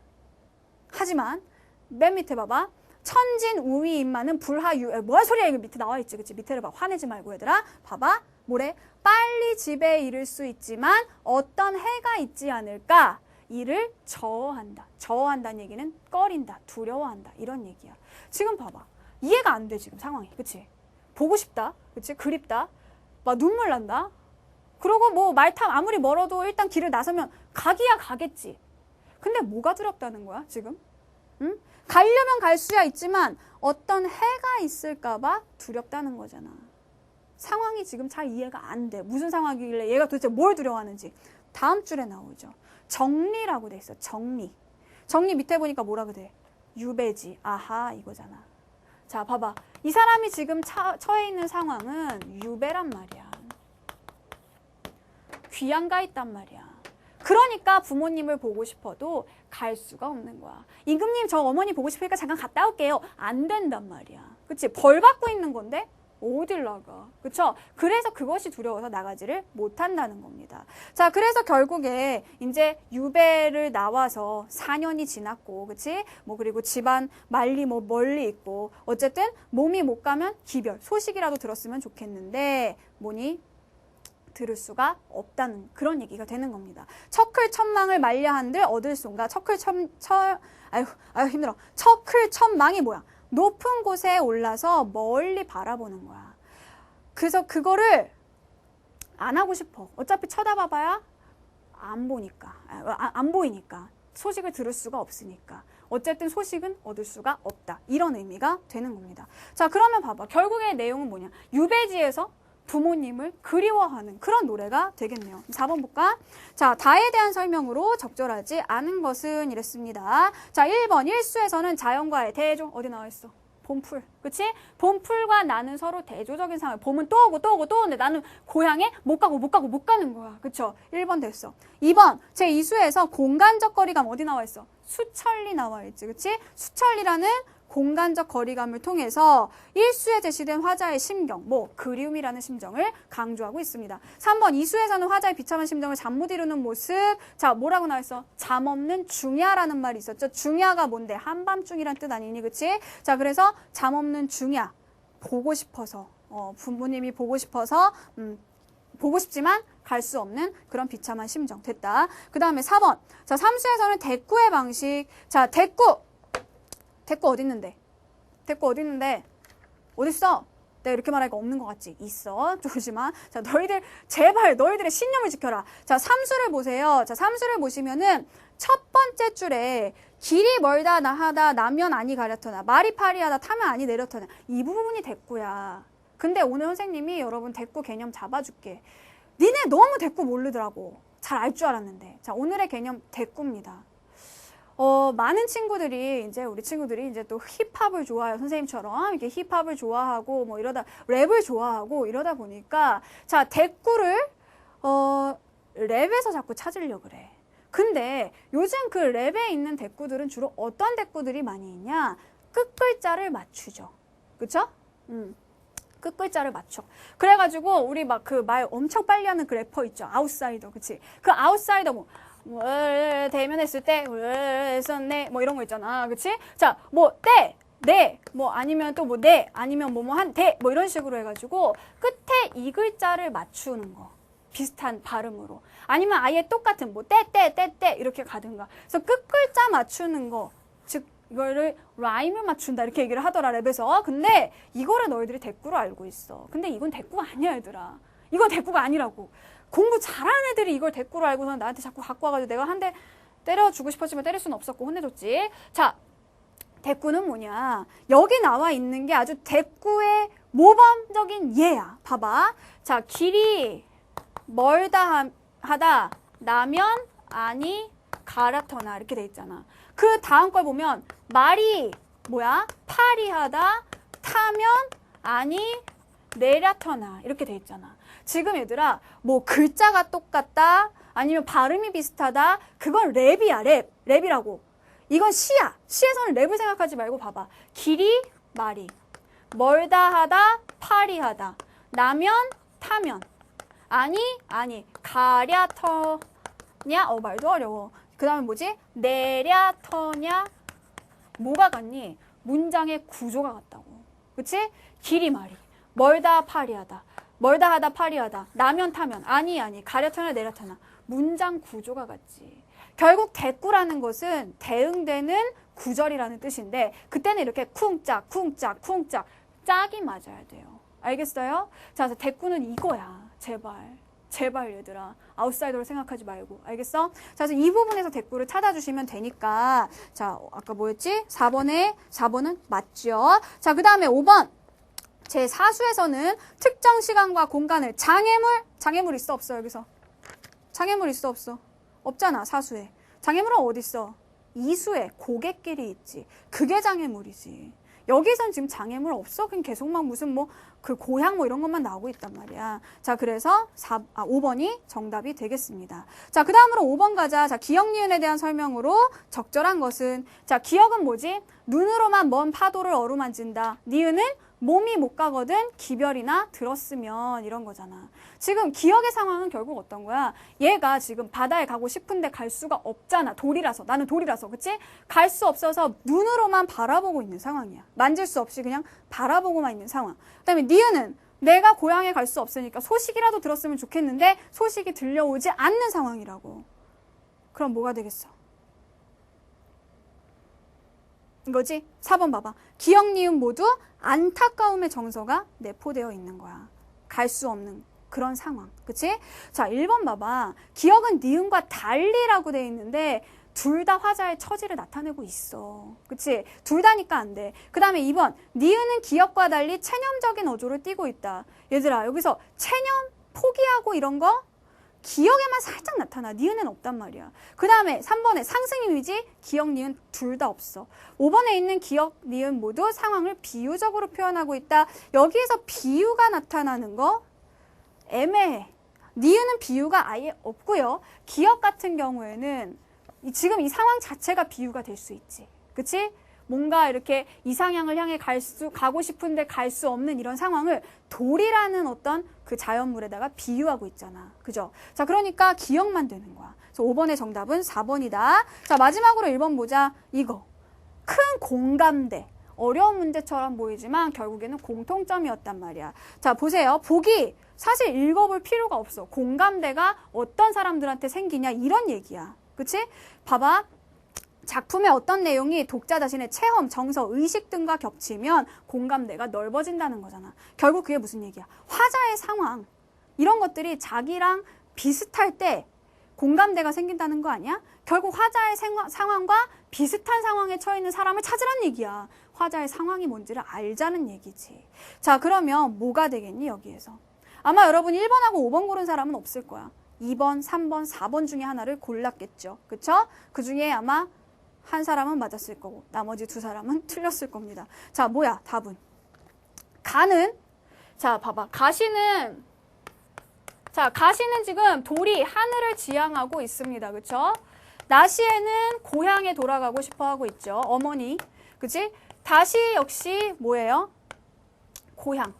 하지만 맨 밑에 봐봐. 천진 우위인마는 불하유 뭐야 소리야 이거 밑에 나와 있지 그치? 밑에를 봐. 화내지 말고 얘들아. 봐봐. 뭐래? 빨리 집에 이를 수 있지만 어떤 해가 있지 않을까? 이를 저어한다. 저어한다는 얘기는 꺼린다. 두려워한다. 이런 얘기야. 지금 봐봐. 이해가 안 돼 지금 상황이. 그치? 보고 싶다. 그치? 그립다. 막 눈물 난다. 그러고 뭐 말 타면 아무리 멀어도 일단 길을 나서면 가기야 가겠지. 근데 뭐가 두렵다는 거야 지금? 응? 가려면 갈 수야 있지만 어떤 해가 있을까 봐 두렵다는 거잖아. 상황이 지금 잘 이해가 안 돼. 무슨 상황이길래 얘가 도대체 뭘 두려워하는지. 다음 줄에 나오죠. 정리라고 돼 있어. 정리. 정리 밑에 보니까 뭐라 그래? 유배지. 아하 이거잖아. 자 봐봐. 이 사람이 지금 처해 있는 상황은 유배란 말이야. 귀양가 있단 말이야. 그러니까 부모님을 보고 싶어도 갈 수가 없는 거야. 임금님 저 어머니 보고 싶으니까 잠깐 갔다 올게요. 안 된단 말이야. 그치? 벌 받고 있는 건데 어딜 나가. 그쵸? 그래서 그것이 두려워서 나가지를 못한다는 겁니다. 자, 그래서 결국에 이제 유배를 나와서 4년이 지났고, 그치? 뭐 그리고 집안 말리 뭐 멀리 있고, 어쨌든 몸이 못 가면 기별, 소식이라도 들었으면 좋겠는데, 뭐니? 들을 수가 없다는 그런 얘기가 되는 겁니다. 척클천망을 말려한들 얻을 손가. 아유 힘들어. 척클천망이 뭐야? 높은 곳에 올라서 멀리 바라보는 거야. 그래서 그거를 안 하고 싶어. 어차피 쳐다봐봐야 안 보니까. 안 보이니까. 소식을 들을 수가 없으니까. 어쨌든 소식은 얻을 수가 없다. 이런 의미가 되는 겁니다. 자, 그러면 봐봐. 결국의 내용은 뭐냐? 유배지에서 부모님을 그리워하는 그런 노래가 되겠네요. 4번 볼까? 자, 다에 대한 설명으로 적절하지 않은 것은 이랬습니다. 자, 1번 일수에서는 자연과의 대조 어디 나와 있어? 봄풀. 그치? 봄풀과 나는 서로 대조적인 상황. 봄은 또 오고 또 오고 또 오는데 나는 고향에 못 가는 거야. 그쵸? 1번 됐어. 2번 제2수에서 공간적 거리감 어디 나와 있어? 수천리 나와 있지. 그치? 수천리라는 공간적 거리감을 통해서 일수에 제시된 화자의 심경, 뭐 그리움이라는 심정을 강조하고 있습니다. 3번 이수에서는 화자의 비참한 심정을 잠 못 이루는 모습. 자, 뭐라고 나와있어? 잠 없는 중야라는 말이 있었죠. 중야가 뭔데? 한밤중이란 뜻 아니니? 그치? 자, 그래서 잠 없는 중야. 보고 싶어서 부모님이 보고 싶어서 보고 싶지만 갈 수 없는 그런 비참한 심정. 됐다. 그 다음에 4번. 자, 삼수에서는 대꾸의 방식. 자, 대꾸 어디 있는데? 대꾸 어디 있는데? 어딨어? 내가 이렇게 말하니까 없는 것 같지? 있어. 조심하. 자, 제발 너희들의 신념을 지켜라. 자, 삼수를 보세요. 자, 삼수를 보시면은 첫 번째 줄에 길이 멀다 나하다 나면 아니 가려터나 말이 파리하다 타면 아니 내려터나 이 부분이 대꾸야. 근데 오늘 선생님이 여러분 대꾸 개념 잡아줄게. 니네 너무 대꾸 모르더라고. 잘 알 줄 알았는데. 자, 오늘의 개념 대꾸입니다. 많은 친구들이 우리 친구들이 이제 또 힙합을 좋아해요. 선생님처럼 이렇게 힙합을 좋아하고 뭐 이러다 랩을 좋아하고 이러다 보니까 자, 대꾸를 랩에서 자꾸 찾으려고 그래. 근데 요즘 그 랩에 있는 대꾸들은 주로 어떤 대꾸들이 많이 있냐? 끝글자를 맞추죠. 그쵸? 끝글자를 맞춰. 그래가지고 우리 막 그 말 엄청 빨리 하는 그 래퍼 있죠. 아웃사이더. 그치? 그 아웃사이더 뭐 대면했을 때 했었네 뭐 이런 거 있잖아. 그치? 자, 뭐 네, 뭐 아니면 또 뭐 네, 아니면 뭐 한 대 뭐 이런 식으로 해가지고 끝에 이 글자를 맞추는 거. 비슷한 발음으로. 아니면 아예 똑같은 뭐 때 이렇게 가든가. 그래서 끝글자 맞추는 거. 즉 이거를 라임을 맞춘다 이렇게 얘기를 하더라 랩에서. 근데 이거를 너희들이 대꾸로 알고 있어. 근데 이건 대꾸가 아니야 얘들아. 이건 대꾸가 아니라고. 공부 잘하는 애들이 이걸 대꾸로 알고서 나한테 자꾸 갖고 와가지고 내가 한 대 때려주고 싶었지만 때릴 수는 없었고 혼내줬지. 자, 대꾸는 뭐냐. 여기 나와 있는 게 아주 대꾸의 모범적인 예야. 봐봐. 자, 길이 멀다 하다, 나면, 아니, 가랴터나 이렇게 돼 있잖아. 그 다음 걸 보면 말이 뭐야? 파리하다, 타면, 아니, 내랴터나 이렇게 돼 있잖아. 지금 얘들아 뭐 글자가 똑같다 아니면 발음이 비슷하다 그건 랩이야. 랩이라고. 이건 시야. 시에서는 랩을 생각하지 말고 봐봐. 길이 말이 멀다 하다 파리하다 나면 타면 아니 가랴터냐 말도 어려워. 그 다음에 뭐지? 내랴터냐 뭐가 같니? 문장의 구조가 같다고. 그치? 길이 말이 멀다 파리하다 멀다 하다 파리하다 나면 타면 아니 가랴터나 내랴터나 문장 구조가 같지. 결국 대꾸라는 것은 대응되는 구절이라는 뜻인데 그때는 이렇게 쿵짝 짝이 맞아야 돼요. 알겠어요? 자, 그래서 대꾸는 이거야. 제발 얘들아. 아웃사이더로 생각하지 말고. 알겠어? 자, 그래서 이 부분에서 대꾸를 찾아주시면 되니까 자, 아까 뭐였지? 4번은 맞죠? 자, 그 다음에 5번. 제4수에서는 특정 시간과 공간을 장애물 있어 없어 여기서? 장애물 있어 없어? 없잖아 사수에. 장애물은 어디 있어? 이수에 고객끼리 있지. 그게 장애물이지. 여기선 지금 장애물 없어. 그냥 계속 막 무슨 뭐 그 고향 뭐 이런 것만 나오고 있단 말이야. 자, 그래서 5번이 정답이 되겠습니다. 자, 그 다음으로 5번 가자. 자, 기억 니은에 대한 설명으로 적절한 것은 자, 기억은 뭐지? 눈으로만 먼 파도를 어루만진다. 니은은 몸이 못 가거든 기별이나 들었으면 이런 거잖아. 지금 기억의 상황은 결국 어떤 거야? 얘가 지금 바다에 가고 싶은데 갈 수가 없잖아. 돌이라서. 나는 돌이라서. 그치? 갈 수 없어서 눈으로만 바라보고 있는 상황이야. 만질 수 없이 그냥 바라보고만 있는 상황. 그 다음에 니은은 내가 고향에 갈 수 없으니까 소식이라도 들었으면 좋겠는데 소식이 들려오지 않는 상황이라고. 그럼 뭐가 되겠어? 이거지? 4번 봐봐. 기억, 니은 모두 안타까움의 정서가 내포되어 있는 거야. 갈 수 없는 그런 상황. 그치? 자, 1번 봐봐. 기억은 니은과 달리라고 돼 있는데 둘 다 화자의 처지를 나타내고 있어. 그치? 둘 다니까 안 돼. 그 다음에 2번. 니은은 기억과 달리 체념적인 어조를 띠고 있다. 얘들아, 여기서 체념, 포기하고 이런 거 기억에만 살짝 나타나. 니은은 없단 말이야. 그 다음에 3번에 상승 이미지, 기억, 니은 둘 다 없어. 5번에 있는 기억, 니은 모두 상황을 비유적으로 표현하고 있다. 여기에서 비유가 나타나는 거 애매해. 니은은 비유가 아예 없고요. 기억 같은 경우에는 지금 이 상황 자체가 비유가 될 수 있지. 그치? 뭔가 이렇게 이상향을 향해 가고 싶은데 갈 수 없는 이런 상황을 돌이라는 어떤 그 자연물에다가 비유하고 있잖아. 그죠? 자, 그러니까 기억만 되는 거야. 그래서 5번의 정답은 4번이다. 자, 마지막으로 1번 보자. 이거. 큰 공감대. 어려운 문제처럼 보이지만 결국에는 공통점이었단 말이야. 자, 보세요. 보기. 사실 읽어볼 필요가 없어. 공감대가 어떤 사람들한테 생기냐 이런 얘기야. 그치? 봐봐. 작품의 어떤 내용이 독자 자신의 체험, 정서, 의식 등과 겹치면 공감대가 넓어진다는 거잖아. 결국 그게 무슨 얘기야? 화자의 상황, 이런 것들이 자기랑 비슷할 때 공감대가 생긴다는 거 아니야? 결국 화자의 상황과 비슷한 상황에 처해 있는 사람을 찾으란 얘기야. 화자의 상황이 뭔지를 알자는 얘기지. 자, 그러면 뭐가 되겠니, 여기에서? 아마 여러분 1번하고 5번 고른 사람은 없을 거야. 2번, 3번, 4번 중에 하나를 골랐겠죠. 그쵸? 그 중에 아마 한 사람은 맞았을 거고 나머지 두 사람은 틀렸을 겁니다. 자, 뭐야 답은? 가는, 자 봐봐. 가시는 지금 돌이 하늘을 지향하고 있습니다. 그쵸? 나시에는 고향에 돌아가고 싶어 하고 있죠. 어머니. 그치? 다시 역시 뭐예요? 고향에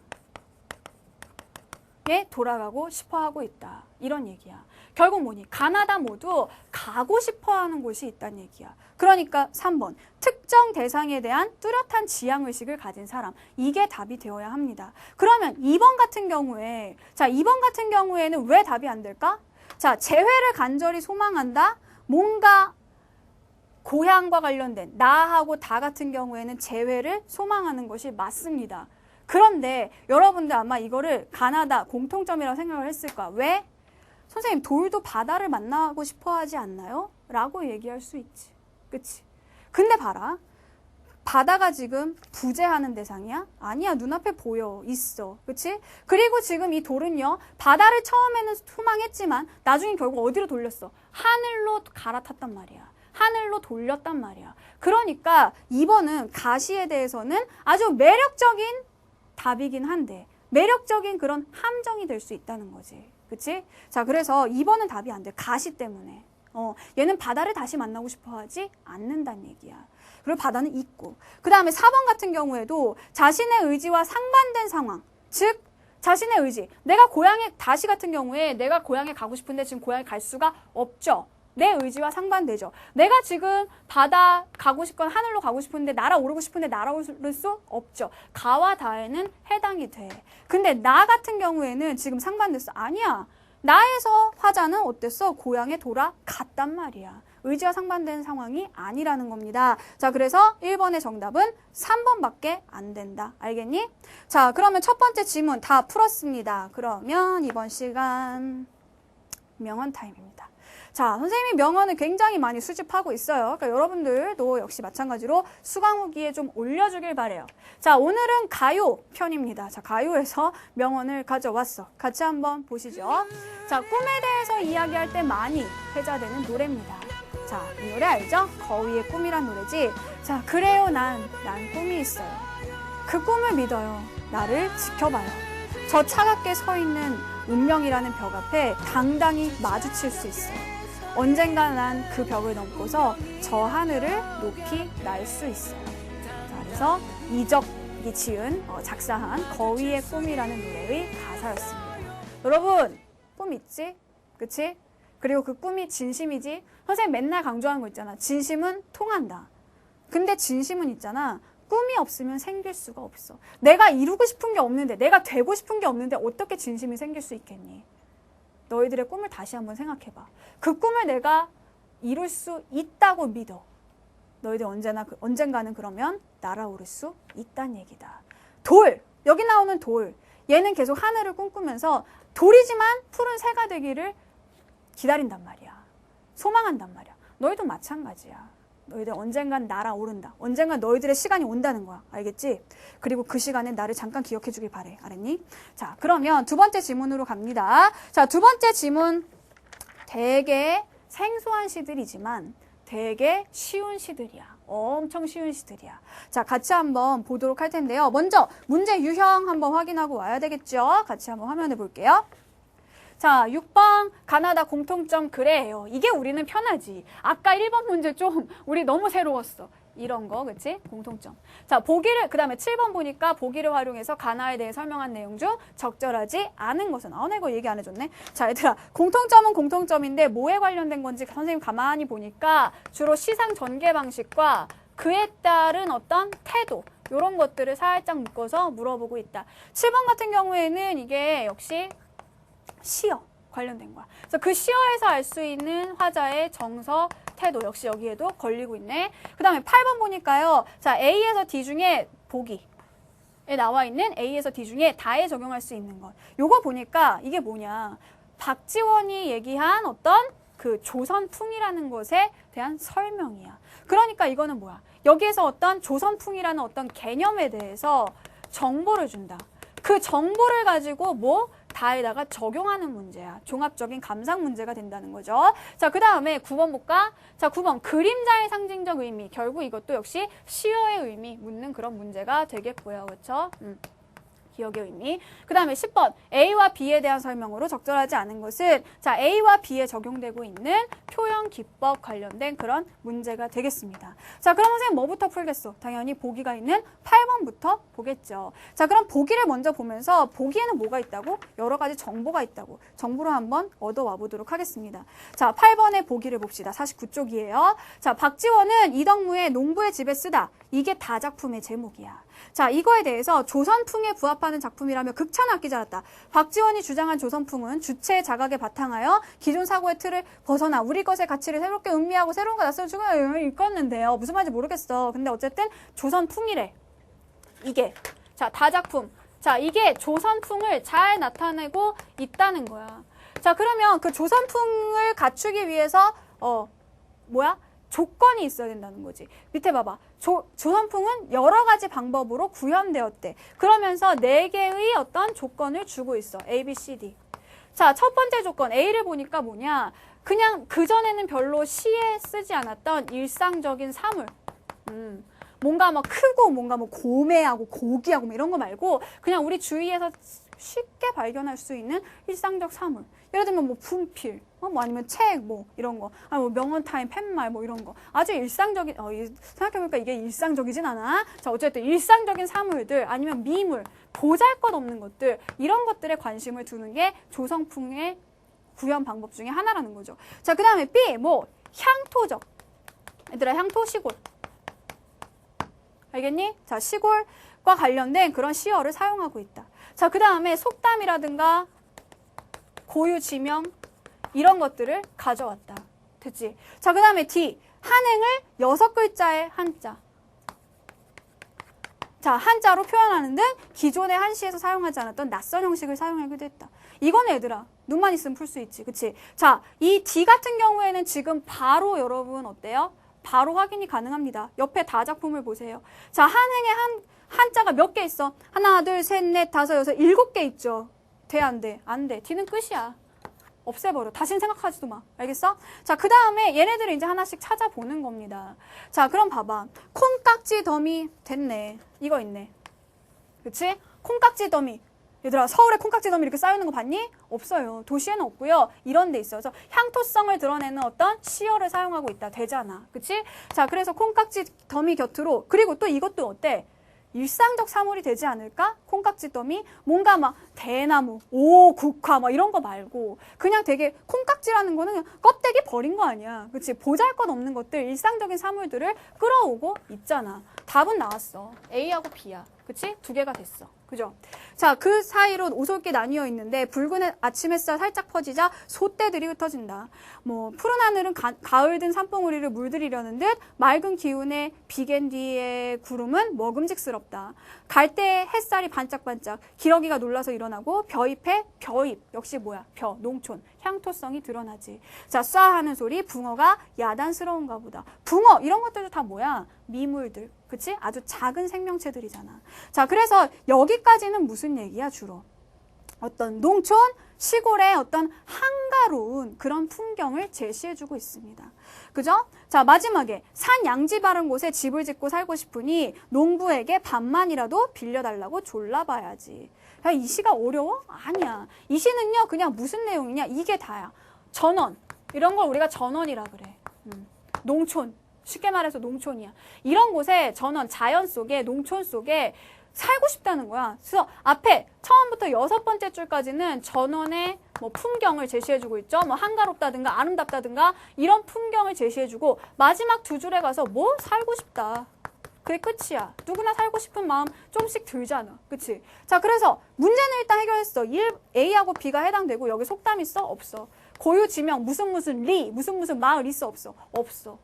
돌아가고 싶어 하고 있다. 이런 얘기야. 결국 뭐니? 가나다 모두 가고 싶어 하는 곳이 있다는 얘기야. 그러니까 3번. 특정 대상에 대한 뚜렷한 지향의식을 가진 사람. 이게 답이 되어야 합니다. 그러면 2번 같은 경우에, 자, 2번 같은 경우에는 왜 답이 안 될까? 자, 재회를 간절히 소망한다? 뭔가 고향과 관련된 나하고 다 같은 경우에는 재회를 소망하는 것이 맞습니다. 그런데 여러분들 아마 이거를 가나다 공통점이라고 생각을 했을 거야. 왜? 선생님, 돌도 바다를 만나고 싶어 하지 않나요? 라고 얘기할 수 있지. 그치? 근데 봐라. 바다가 지금 부재하는 대상이야? 아니야. 눈앞에 보여. 있어. 그치? 그리고 지금 이 돌은요. 바다를 처음에는 소망했지만 나중에 결국 어디로 돌렸어? 하늘로 갈아탔단 말이야. 하늘로 돌렸단 말이야. 그러니까 2번은 가시에 대해서는 아주 매력적인 답이긴 한데 매력적인 그런 함정이 될 수 있다는 거지. 그치? 자, 그래서 2번은 답이 안 돼. 가시 때문에. 얘는 바다를 다시 만나고 싶어 하지 않는다는 얘기야. 그리고 바다는 있고. 그 다음에 4번 같은 경우에도 자신의 의지와 상반된 상황. 즉, 자신의 의지. 내가 고향에, 다시 같은 경우에 내가 고향에 가고 싶은데 지금 고향에 갈 수가 없죠. 내 의지와 상반되죠. 내가 지금 바다 가고 싶건 하늘로 가고 싶은데 날아오르고 싶은데 날아오를 수 없죠. 가와 다에는 해당이 돼. 근데 나 같은 경우에는 지금 상반됐어. 아니야. 나에서 화자는 어땠어? 고향에 돌아갔단 말이야. 의지와 상반되는 상황이 아니라는 겁니다. 자, 그래서 1번의 정답은 3번밖에 안 된다. 알겠니? 자, 그러면 첫 번째 지문 다 풀었습니다. 그러면 이번 시간 명언 타임입니다. 자, 선생님이 명언을 굉장히 많이 수집하고 있어요. 그러니까 여러분들도 역시 마찬가지로 수강후기에 좀 올려주길 바래요. 자, 오늘은 가요 편입니다. 자, 가요에서 명언을 가져왔어. 같이 한번 보시죠. 자, 꿈에 대해서 이야기할 때 많이 회자되는 노래입니다. 자, 이 노래 알죠? 거위의 꿈이란 노래지. 자, 그래요 난 꿈이 있어요. 그 꿈을 믿어요. 나를 지켜봐요. 저 차갑게 서 있는 운명이라는 벽 앞에 당당히 마주칠 수 있어요. 언젠가 난 그 벽을 넘고서 저 하늘을 높이 날 수 있어요. 자, 그래서 이적이 지은 작사한 거위의 꿈이라는 노래의 가사였습니다. 여러분, 꿈 있지? 그치? 그리고 그 꿈이 진심이지? 선생님 맨날 강조하는 거 있잖아. 진심은 통한다. 근데 진심은 있잖아. 꿈이 없으면 생길 수가 없어. 내가 이루고 싶은 게 없는데, 내가 되고 싶은 게 없는데 어떻게 진심이 생길 수 있겠니? 너희들의 꿈을 다시 한번 생각해봐. 그 꿈을 내가 이룰 수 있다고 믿어. 너희들 언젠가는 그러면 날아오를 수 있다는 얘기다. 돌! 여기 나오는 돌. 얘는 계속 하늘을 꿈꾸면서 돌이지만 푸른 새가 되기를 기다린단 말이야. 소망한단 말이야. 너희도 마찬가지야. 너희들 언젠간 날아오른다. 언젠간 너희들의 시간이 온다는 거야. 알겠지? 그리고 그 시간에 나를 잠깐 기억해 주길 바래. 알았니? 자, 그러면 두 번째 지문으로 갑니다. 자, 두 번째 지문. 되게 생소한 시들이지만 되게 쉬운 시들이야. 엄청 쉬운 시들이야. 자, 같이 한번 보도록 할 텐데요. 먼저 문제 유형 한번 확인하고 와야 되겠죠? 같이 한번 화면을 볼게요. 자, 6번 가나다 공통점 그래예요. 이게 우리는 편하지. 아까 1번 문제 좀 우리 너무 새로웠어. 이런 거, 그치? 공통점. 자, 보기를, 그 다음에 7번 보니까 보기를 활용해서 가나에 대해 설명한 내용 중 적절하지 않은 것은. 나 이거 얘기 안 해줬네. 자, 얘들아, 공통점은 공통점인데 뭐에 관련된 건지 선생님 가만히 보니까 주로 시상 전개 방식과 그에 따른 어떤 태도, 이런 것들을 살짝 묶어서 물어보고 있다. 7번 같은 경우에는 이게 역시 시어 관련된 거야. 그래서 그 시어에서 알 수 있는 화자의 정서, 태도 역시 여기에도 걸리고 있네. 그 다음에 8번 보니까요. 자, A에서 D 중에 보기에 나와 있는 A에서 D 중에 다에 적용할 수 있는 것. 요거 보니까 이게 뭐냐. 박지원이 얘기한 어떤 그 조선풍이라는 것에 대한 설명이야. 그러니까 이거는 뭐야. 여기에서 어떤 조선풍이라는 어떤 개념에 대해서 정보를 준다. 그 정보를 가지고 뭐? 다에다가 적용하는 문제야. 종합적인 감상 문제가 된다는 거죠. 자, 그 다음에 9번 볼까? 자, 9번 그림자의 상징적 의미. 결국 이것도 역시 시어의 의미 묻는 그런 문제가 되겠고요. 그렇죠? 기억의 의미. 그 다음에 10번 A와 B에 대한 설명으로 적절하지 않은 것은 자, A와 B에 적용되고 있는 표현 기법 관련된 그런 문제가 되겠습니다. 자, 그럼 선생님 뭐부터 풀겠어? 당연히 보기가 있는 8번부터 보겠죠. 자, 그럼 보기를 먼저 보면서 보기에는 뭐가 있다고? 여러 가지 정보가 있다고. 정보를 한번 얻어와 보도록 하겠습니다. 자, 8번의 보기를 봅시다. 49쪽이에요. 자, 박지원은 이덕무의 농부의 집에 쓰다. 이게 다작품의 제목이야. 자, 이거에 대해서 조선풍에 부합하는 작품이라며 극찬하기 잘했다. 박지원이 주장한 조선풍은 주체의 자각에 바탕하여 기존 사고의 틀을 벗어나 우리 것의 가치를 새롭게 음미하고 새로운 거 낯설 주고 읽었는데요. 무슨 말인지 모르겠어. 근데 어쨌든 조선풍이래. 이게. 자, 다작품. 자, 이게 조선풍을 잘 나타내고 있다는 거야. 자, 그러면 그 조선풍을 갖추기 위해서 조건이 있어야 된다는 거지. 밑에 봐봐. 조선풍은 여러 가지 방법으로 구현되었대. 그러면서 4개의 어떤 조건을 주고 있어. A, B, C, D. 자, 첫 번째 조건 A를 보니까 뭐냐. 그냥 그전에는 별로 시에 쓰지 않았던 일상적인 사물. 뭔가 뭐 크고 뭔가 뭐 고매하고 고귀하고 뭐 이런 거 말고 그냥 우리 주위에서 쉽게 발견할 수 있는 일상적 사물. 예를 들면 뭐 분필, 뭐 아니면 책, 뭐 이런 거, 아니 뭐 명언타임, 팻말, 뭐 이런 거. 아주 일상적인, 생각해보니까 이게 일상적이진 않아. 자, 어쨌든 일상적인 사물들, 아니면 미물, 보잘것없는 것들, 이런 것들에 관심을 두는 게 조성풍의 구현 방법 중에 하나라는 거죠. 자, 그 다음에 B, 뭐 향토적. 얘들아, 향토, 시골. 알겠니? 자, 시골과 관련된 그런 시어를 사용하고 있다. 자, 그 다음에 속담이라든가 고유 지명 이런 것들을 가져왔다. 됐지? 자, 그 다음에 D. 한행을 6글자의 한자. 자, 한자로 표현하는 등 기존의 한시에서 사용하지 않았던 낯선 형식을 사용하기도 했다. 이건 얘들아, 눈만 있으면 풀 수 있지. 그치? 자, 이 D 같은 경우에는 지금 바로 여러분 어때요? 바로 확인이 가능합니다. 옆에 다작품을 보세요. 자, 한행의 한자가 몇 개 있어? 하나, 둘, 셋, 넷, 다섯, 여섯, 7개 있죠. 돼, 안 돼? 안 돼. D는 끝이야. 없애버려. 다시는 생각하지도 마. 알겠어? 자, 그 다음에 얘네들을 이제 하나씩 찾아보는 겁니다. 자, 그럼 봐봐. 콩깍지 더미 됐네. 이거 있네. 그치? 콩깍지 더미. 얘들아, 서울에 콩깍지 더미 이렇게 쌓여있는 거 봤니? 없어요. 도시에는 없고요. 이런 데 있어서 향토성을 드러내는 어떤 시어를 사용하고 있다. 되잖아. 그치? 자, 그래서 콩깍지 더미 곁으로, 그리고 또 이것도 어때? 일상적 사물이 되지 않을까? 콩깍지 더미? 뭔가 막 대나무, 국화 막 이런 거 말고 그냥 되게 콩깍지라는 거는 그냥 껍데기 버린 거 아니야. 그치? 보잘것없는 것들, 일상적인 사물들을 끌어오고 있잖아. 답은 나왔어. A하고 B야. 그치? 2개가 됐어. 그죠? 자, 그 사이로 오솔길 나뉘어 있는데 붉은 아침 햇살 살짝 퍼지자 소떼들이 흩어진다. 뭐 푸른 하늘은 가을 든 산봉우리를 물들이려는 듯 맑은 기운에 비갠 뒤의 구름은 먹음직스럽다. 갈대의 햇살이 반짝반짝 기러기가 놀라서 일어나고 벼잎에 벼잎 역시 뭐야? 벼, 농촌, 향토성이 드러나지. 자, 쏴 하는 소리 붕어가 야단스러운가 보다. 붕어 이런 것들도 다 뭐야? 미물들. 그치? 아주 작은 생명체들이잖아. 자, 그래서 여기까지는 무슨 얘기야, 주로? 어떤 농촌, 시골의 어떤 한가로운 그런 풍경을 제시해주고 있습니다. 그죠? 자, 마지막에 산 양지 바른 곳에 집을 짓고 살고 싶으니 농부에게 반만이라도 빌려달라고 졸라봐야지. 야, 이 시가 어려워? 아니야. 이 시는요, 그냥 무슨 내용이냐? 이게 다야. 전원. 이런 걸 우리가 전원이라 그래. 농촌. 쉽게 말해서 농촌이야. 이런 곳에 전원, 자연 속에, 농촌 속에 살고 싶다는 거야. 그래서 앞에 처음부터 6번째 줄까지는 전원의 뭐 풍경을 제시해주고 있죠. 뭐 한가롭다든가 아름답다든가 이런 풍경을 제시해주고 마지막 2줄에 가서 뭐 살고 싶다. 그게 끝이야. 누구나 살고 싶은 마음 조금씩 들잖아. 그치? 자, 그래서 문제는 일단 해결했어. A하고 B가 해당되고 여기 속담 있어? 없어. 고유 지명 무슨 리 무슨 마을 있어? 없어? 없어.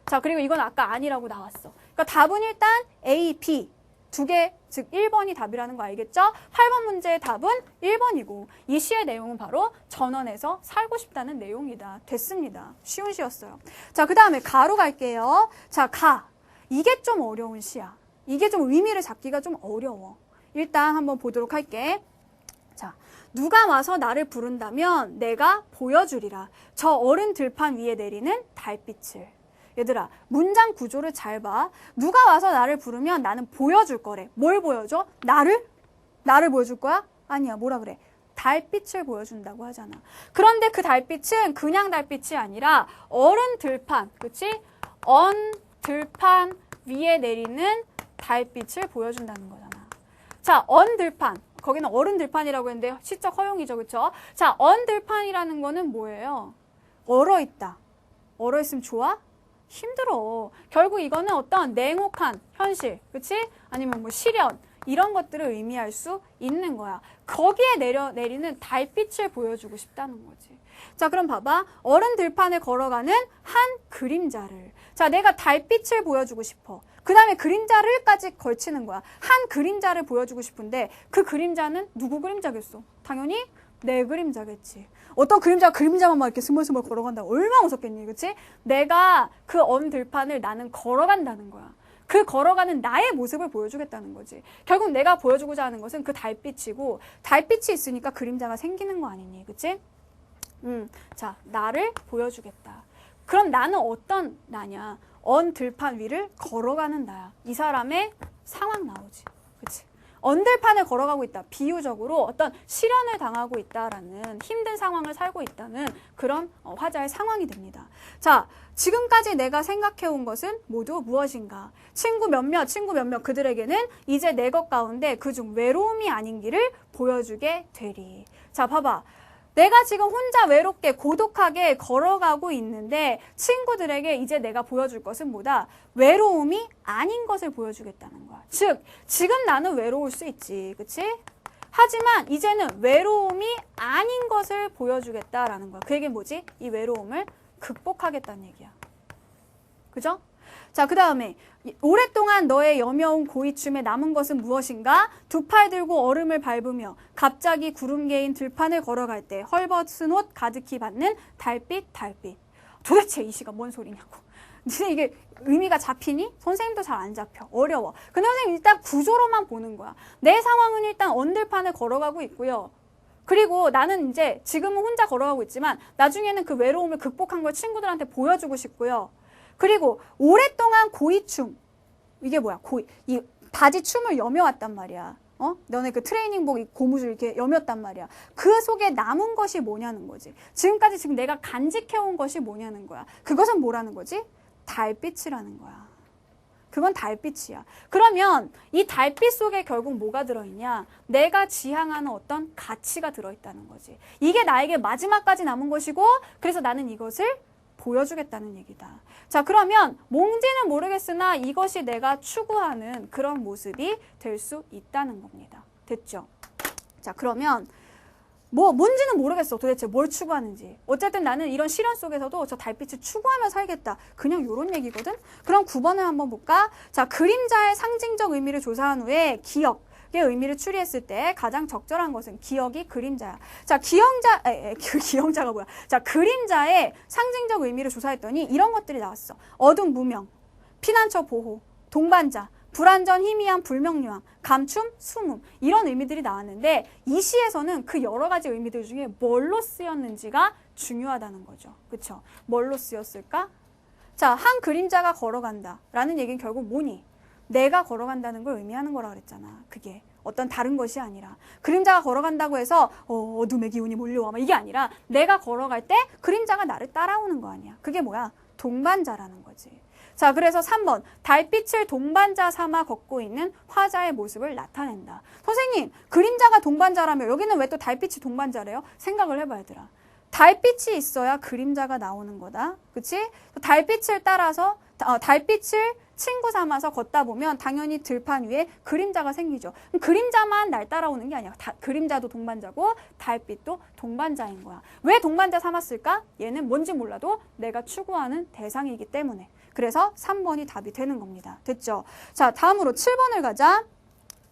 자, 그리고 이건 아까 아니라고 나왔어. 그러니까 답은 일단 A, B 2개, 즉 1번이 답이라는 거 알겠죠? 8번 문제의 답은 1번이고 이 시의 내용은 바로 전원에서 살고 싶다는 내용이다. 됐습니다. 쉬운 시였어요. 자, 그 다음에 가로 갈게요. 자, 이게 좀 어려운 시야. 이게 좀 의미를 잡기가 좀 어려워. 일단 한번 보도록 할게. 자, 누가 와서 나를 부른다면 내가 보여주리라. 저 어른 들판 위에 내리는 달빛을. 얘들아, 문장 구조를 잘 봐. 누가 와서 나를 부르면 나는 보여줄 거래. 뭘 보여줘? 나를 보여줄 거야? 아니야, 뭐라 그래? 달빛을 보여준다고 하잖아. 그런데 그 달빛은 그냥 달빛이 아니라 어른 들판, 그치? 들판 위에 내리는 달빛을 보여준다는 거잖아. 자, 들판. 거기는 어른 들판이라고 했는데 시적 허용이죠, 그쵸? 자, 들판이라는 거는 뭐예요? 얼어있다. 얼어있으면 좋아? 힘들어. 결국 이거는 어떤 냉혹한 현실, 그치? 아니면 뭐 시련, 이런 것들을 의미할 수 있는 거야. 거기에 내리는 달빛을 보여주고 싶다는 거지. 자, 그럼 봐봐. 어른 들판을 걸어가는 한 그림자를. 자, 내가 달빛을 보여주고 싶어. 그 다음에 그림자를까지 걸치는 거야. 한 그림자를 보여주고 싶은데 그 그림자는 누구 그림자겠어? 당연히 내 그림자겠지. 어떤 그림자만 막 이렇게 스멀스멀 걸어간다. 얼마나 무섭겠니, 그치? 내가 그 들판을 나는 걸어간다는 거야. 그 걸어가는 나의 모습을 보여주겠다는 거지. 결국 내가 보여주고자 하는 것은 그 달빛이고 달빛이 있으니까 그림자가 생기는 거 아니니, 그치? 자, 나를 보여주겠다. 그럼 나는 어떤 나냐? 언 들판 위를 걸어가는 나야. 이 사람의 상황 나오지. 그치? 언들판을 걸어가고 있다. 비유적으로 어떤 시련을 당하고 있다라는 힘든 상황을 살고 있다는 그런 화자의 상황이 됩니다. 자, 지금까지 내가 생각해온 것은 모두 무엇인가? 친구 몇몇 그들에게는 이제 내 것 가운데 그중 외로움이 아닌 길을 보여주게 되리. 자, 봐봐. 내가 지금 혼자 외롭게 고독하게 걸어가고 있는데 친구들에게 이제 내가 보여줄 것은 뭐다? 외로움이 아닌 것을 보여주겠다는 거야. 즉, 지금 나는 외로울 수 있지. 그치? 하지만 이제는 외로움이 아닌 것을 보여주겠다라는 거야. 그 얘기는 뭐지? 이 외로움을 극복하겠다는 얘기야. 그죠? 자, 그 다음에 오랫동안 너의 여며온 고이춤에 남은 것은 무엇인가? 두 팔 들고 얼음을 밟으며 갑자기 구름 개인 들판을 걸어갈 때 헐벗은 옷 가득히 받는 달빛. 도대체 이 시가 뭔 소리냐고. 근데 이게 의미가 잡히니? 선생님도 잘 안 잡혀. 어려워. 근데 선생님 일단 구조로만 보는 거야. 내 상황은 일단 언들판을 걸어가고 있고요. 그리고 나는 이제 지금은 혼자 걸어가고 있지만 나중에는 그 외로움을 극복한 걸 친구들한테 보여주고 싶고요. 그리고 오랫동안 고이춤, 이게 뭐야? 이 바지 춤을 여며왔단 말이야. 너네 그 트레이닝복 이 고무줄 이렇게 여몄단 말이야. 그 속에 남은 것이 뭐냐는 거지. 지금까지 지금 내가 간직해온 것이 뭐냐는 거야. 그것은 뭐라는 거지? 달빛이라는 거야. 그건 달빛이야. 그러면 이 달빛 속에 결국 뭐가 들어있냐? 내가 지향하는 어떤 가치가 들어있다는 거지. 이게 나에게 마지막까지 남은 것이고 그래서 나는 이것을 보여주겠다는 얘기다. 자, 그러면 뭔지는 모르겠으나 이것이 내가 추구하는 그런 모습이 될 수 있다는 겁니다. 됐죠? 자, 그러면 뭔지는 모르겠어. 도대체 뭘 추구하는지. 어쨌든 나는 이런 시련 속에서도 저 달빛을 추구하며 살겠다. 그냥 이런 얘기거든? 그럼 9번을 한번 볼까? 자, 그림자의 상징적 의미를 조사한 후에 기억. 의 의미를 추리했을 때 가장 적절한 것은 기억이 그림자야. 자, 기영자가 뭐야? 자, 그림자의 상징적 의미를 조사했더니 이런 것들이 나왔어. 어둠, 무명, 피난처 보호, 동반자, 불안전, 희미함, 불명료함, 감춤, 숨음 이런 의미들이 나왔는데 이 시에서는 그 여러 가지 의미들 중에 뭘로 쓰였는지가 중요하다는 거죠. 그쵸? 뭘로 쓰였을까? 자, 한 그림자가 걸어간다 라는 얘기는 결국 뭐니? 내가 걸어간다는 걸 의미하는 거라 그랬잖아. 그게 어떤 다른 것이 아니라 그림자가 걸어간다고 해서 어둠의 기운이 몰려와 막 이게 아니라 내가 걸어갈 때 그림자가 나를 따라오는 거 아니야. 그게 뭐야? 동반자라는 거지. 자, 그래서 3번 달빛을 동반자 삼아 걷고 있는 화자의 모습을 나타낸다. 선생님, 그림자가 동반자라며 여기는 왜 또 달빛이 동반자래요? 생각을 해봐 얘들아. 달빛이 있어야 그림자가 나오는 거다. 그치? 달빛을 따라서 달빛을 친구 삼아서 걷다 보면 당연히 들판 위에 그림자가 생기죠. 그림자만 날 따라오는 게 아니야. 그림자도 동반자고 달빛도 동반자인 거야. 왜 동반자 삼았을까? 얘는 뭔지 몰라도 내가 추구하는 대상이기 때문에. 그래서 3번이 답이 되는 겁니다. 됐죠? 자, 다음으로 7번을 가자.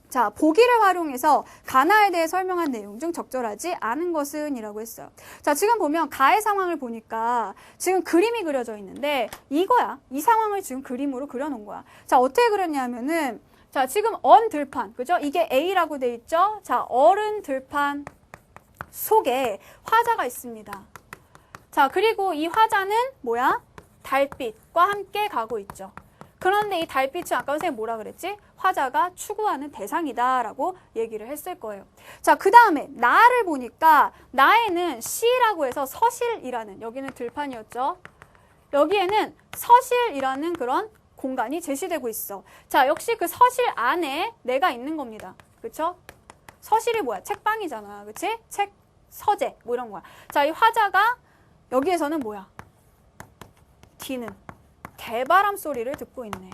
자, 보기를 활용해서 가나에 대해 설명한 내용 중 적절하지 않은 것은 이라고 했어요. 자, 지금 보면 가의 상황을 보니까 지금 그림이 그려져 있는데 이거야. 이 상황을 지금 그림으로 그려놓은 거야. 자, 어떻게 그렸냐면은 자, 지금 언 들판, 그죠? 이게 A라고 돼 있죠? 자, 어른 들판 속에 화자가 있습니다. 자, 그리고 이 화자는 뭐야? 달빛과 함께 가고 있죠. 그런데 이 달빛은 아까 선생님 뭐라 그랬지? 화자가 추구하는 대상이다라고 얘기를 했을 거예요. 자, 그 다음에 나를 보니까 나에는 시라고 해서 서실이라는 여기는 들판이었죠. 여기에는 서실이라는 그런 공간이 제시되고 있어. 자, 역시 그 서실 안에 내가 있는 겁니다. 그쵸? 서실이 뭐야? 책방이잖아. 그치? 책, 서재 뭐 이런 거야. 자, 이 화자가 여기에서는 뭐야? D는 대바람 소리를 듣고 있네.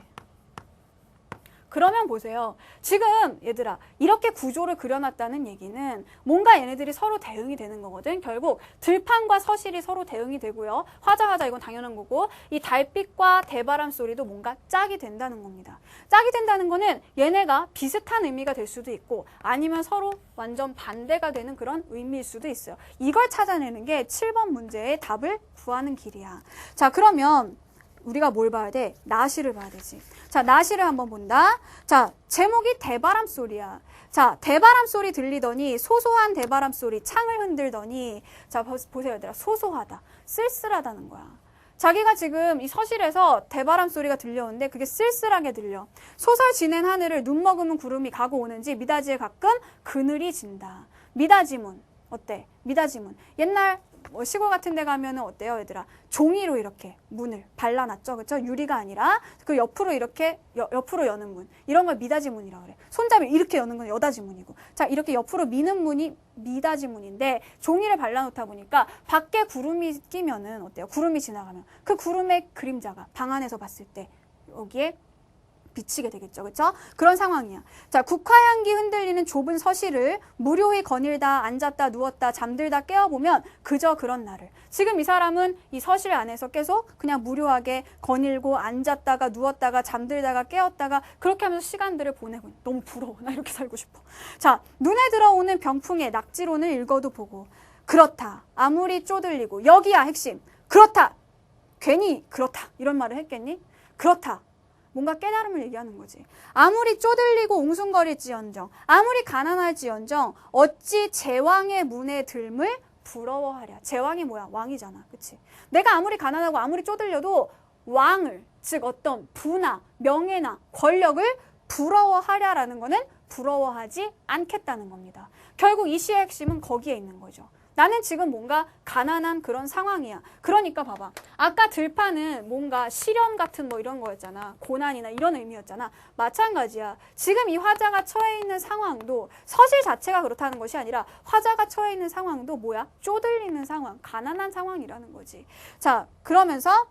그러면 보세요. 지금 얘들아 이렇게 구조를 그려놨다는 얘기는 뭔가 얘네들이 서로 대응이 되는 거거든. 결국 들판과 서실이 서로 대응이 되고요. 화자 이건 당연한 거고 이 달빛과 대바람 소리도 뭔가 짝이 된다는 겁니다. 짝이 된다는 거는 얘네가 비슷한 의미가 될 수도 있고 아니면 서로 완전 반대가 되는 그런 의미일 수도 있어요. 이걸 찾아내는 게 7번 문제의 답을 구하는 길이야. 자, 그러면 우리가 뭘 봐야 돼? 나시를 봐야 되지. 자, 나시를 한번 본다. 자, 제목이 대바람 소리야. 자, 대바람 소리 들리더니 소소한 대바람 소리 창을 흔들더니 자, 보세요 얘들아. 소소하다. 쓸쓸하다는 거야. 자기가 지금 이 서실에서 대바람 소리가 들려오는데 그게 쓸쓸하게 들려. 소설 지낸 하늘을 눈 머금은 구름이 가고 오는지 미닫이에 가끔 그늘이 진다. 미닫이문. 어때? 미닫이문. 옛날 뭐 시골 같은 데 가면은 어때요, 얘들아? 종이로 이렇게 문을 발라놨죠. 그쵸? 유리가 아니라 그 옆으로 이렇게 옆으로 여는 문. 이런 걸 미닫이문이라고 그래. 손잡이 이렇게 여는 건 여닫이문이고. 자, 이렇게 옆으로 미는 문이 미닫이문인데 종이를 발라놓다 보니까 밖에 구름이 끼면은 어때요? 구름이 지나가면 그 구름의 그림자가 방 안에서 봤을 때 여기에 비치게 되겠죠. 그렇죠? 그런 상황이야. 자, 국화향기 흔들리는 좁은 서실을 무료히 거닐다 앉았다 누웠다 잠들다 깨어보면 그저 그런 날을. 지금 이 사람은 이 서실 안에서 계속 그냥 무료하게 거닐고 앉았다가 누웠다가 잠들다가 깨었다가 그렇게 하면서 시간들을 보내고 너무 부러워. 나 이렇게 살고 싶어. 자, 눈에 들어오는 병풍의 낙지론을 읽어도 보고 그렇다. 아무리 쪼들리고 여기야 핵심. 그렇다. 괜히 그렇다. 이런 말을 했겠니? 그렇다. 뭔가 깨달음을 얘기하는 거지. 아무리 쪼들리고 웅숭거릴지언정, 아무리 가난할지언정 어찌 제왕의 문에 들물 부러워하랴. 제왕이 뭐야? 왕이잖아. 그치? 내가 아무리 가난하고 아무리 쪼들려도 왕을, 즉 어떤 부나 명예나 권력을 부러워하랴라는 거는 부러워하지 않겠다는 겁니다. 결국 이 시의 핵심은 거기에 있는 거죠. 나는 지금 뭔가 가난한 그런 상황이야. 그러니까 봐봐. 아까 들판은 뭔가 시련 같은 뭐 이런 거였잖아. 고난이나 이런 의미였잖아. 마찬가지야. 지금 이 화자가 처해 있는 상황도 서실 자체가 그렇다는 것이 아니라 화자가 처해 있는 상황도 뭐야? 쪼들리는 상황, 가난한 상황이라는 거지. 자, 그러면서